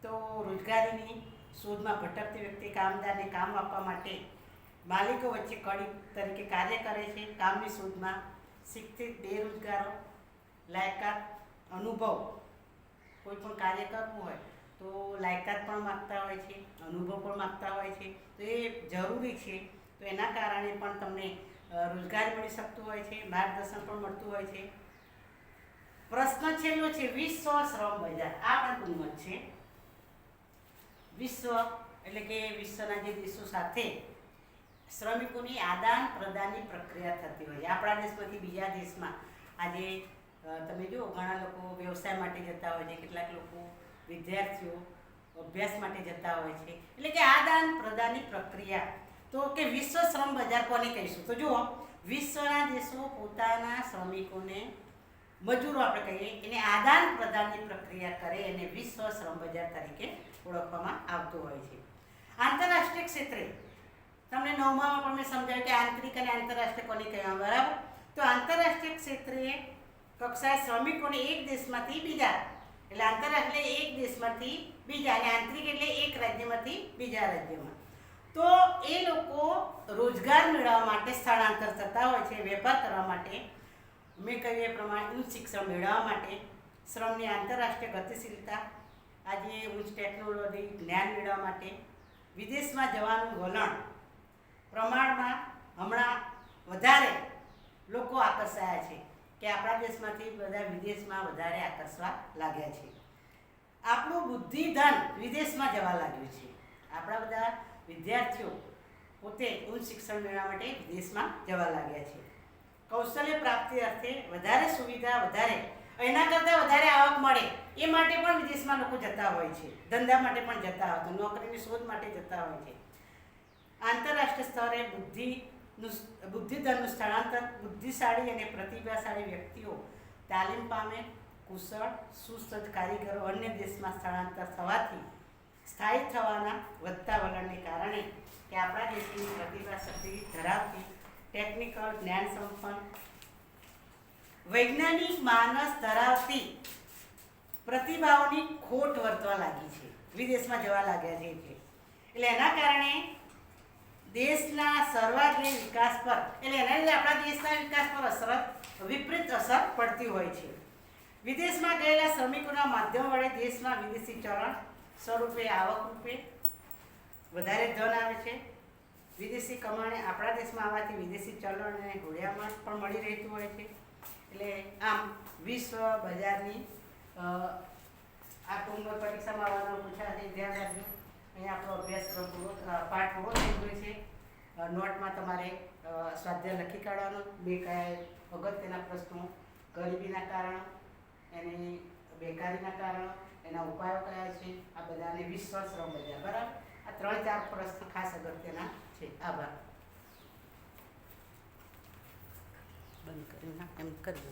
તો રોજગારીની શોધમાં ભટકતી વ્યક્તિ કામદારને કામ આપવા માટે માલિકો વચ્ચે કડી તરીકે કાર્ય કરે છે. કામની શોધમાં શિક્ષિત બેરોજગારો લાયકાત અનુભવ કોઈ પણ કાર્ય કરવું હોય તો લાયકાત પણ માગતા હોય છે, અનુભવ પણ માગતા હોય છે. તો એ જરૂરી છે. તો એના કારણે પણ તમને રોજગારી મળી શકતું હોય છે, માર્ગદર્શન પણ મળતું હોય છે. પ્રશ્ન છેલ્લો છે વિશ્વ શ્રમ બજાર. આ પણ ટૂંકમાં છે. વિશ્વ એટલે કે વિશ્વના જે દેશો સાથે શ્રમિકોની આદાન પ્રદાનની પ્રક્રિયા થતી હોય છે. આપણા દેશમાંથી બીજા દેશમાં આજે તમે જુઓ ઘણા લોકો વ્યવસાય માટે જતા હોય છે, કેટલાક લોકો વિદ્યાર્થીઓ અભ્યાસ માટે જતા હોય છે. એટલે કે આદાન પ્રદાનની પ્રક્રિયા. તો કે વિશ્વ શ્રમ બજાર કોને કહીશું? તો જુઓ, વિશ્વના દેશો પોતાના શ્રમિકોને મજૂરો આપણે કહીએ એને આદાન પ્રદાનની પ્રક્રિયા કરે એને વિશ્વ શ્રમ બજાર તરીકે ઓળખવામાં આવતું હોય છે. આંતરરાષ્ટ્રીય ક્ષેત્રે તમને 9માં પણ મેં સમજાવ્યું કે આંતરિક અને આંતરરાષ્ટ્રીય કોને કહેવામાં, બરાબર? તો આંતરરાષ્ટ્રીય ક્ષેત્રે કક્ષાએ શ્રમિકોને એક દેશમાંથી બીજા એટલે આંતરરાષ્ટ્રીય એક દેશમાંથી બીજા અને આંતરિક એટલે એક રાજ્યમાંથી બીજા રાજ્યમાં. તો એ લોકો રોજગાર મેળવવા માટે સ્થળાંતર થતા હોય છે, વેપાર કરવા માટે, મેં કહ્યું એ પ્રમાણે ઉચ્ચ શિક્ષણ મેળવવા માટે, શ્રમની આંતરરાષ્ટ્રીય ગતિશીલતા, આજે ઉચ્ચ ટેકનોલોજી જ્ઞાન મેળવવા માટે, વિદેશમાં જવાનું વલણ પ્રમાણમાં હમણાં વધારે લોકો આકર્ષાયા છે કે આપણા દેશમાંથી બધા વિદેશમાં વધારે આકર્ષવા લાગ્યા છે. આપણું બુદ્ધિધન વિદેશમાં જવા લાગ્યું છે. આપણા બધા વિદ્યાર્થીઓ પોતે ઉચ્ચ શિક્ષણ મેળવવા માટે વિદેશમાં જવા લાગ્યા છે. કૌશલ્ય પ્રાપ્તિ અર્થે વધારે સુવિધા, વધારે એના કરતાં વધારે આવક મળે એ માટે પણ વિદેશમાં લોકો જતા હોય છે. ધંધા માટે પણ જતા હોય છે, નોકરીની શોધ માટે જતા હોય છે. આંતરરાષ્ટ્રીય સ્તરે બુદ્ધિધનનું સ્થળાંતર, બુદ્ધિશાળી અને પ્રતિભાશાળી વ્યક્તિઓ તાલીમ પામે, કુશળ સુસજ્જ કારીગરો અન્ય દેશમાં સ્થળાંતર થવાથી સ્થાયી થવાના વધતા વલણને કારણે કે આપણા દેશની પ્રતિભાશક્તિ ધરાવતી ટેકનિકલ જ્ઞાન સંપન્ન વૈજ્ઞાનિક માનસ ધરાવતી પ્રતિભાઓની ખોટ વર્તવા લાગી છે, વિદેશમાં જવા લાગ્યા છે. એટલે એના કારણે દેશના સર્વાંગીણ વિકાસ પર એટલે એના લીધે આપણા દેશના વિકાસ પર વિપરીત અસર પડતી હોય છે. વિદેશમાં ગયેલા શ્રમિકોના માધ્યમ વડે દેશમાં વિદેશી ચલણ સ્વરૂપે આવક રૂપે વધારે ધન આવે છે. વિદેશી કમાણી આપણા દેશમાં આવવાથી વિદેશી ચલણ અને હુંડિયામણ પણ મળી રહેતું હોય છે. એટલે આમ વિશ્વ બજારની આ ટૂંક પરીક્ષામાં આવવાનો પૂછાશે, ધ્યાન રાખજો. અહીંયા આપણો અભ્યાસક્રમ પાઠ પૂરો થઈ ગયો છે. નોટમાં તમારે સ્વાધ્યાય લખી કાઢવાનો, બે કયા અગત્યના પ્રશ્નો, ગરીબીના કારણો, એની બેકારીના કારણો, એના ઉપાયો કયા છે, આ બધાને વિશ્વ શ્રમ બજાર, બરાબર? આ 3-4 પ્રશ્ન ખાસ અગત્યના છે. આભાર. બંધ કરી એમ કરી દો.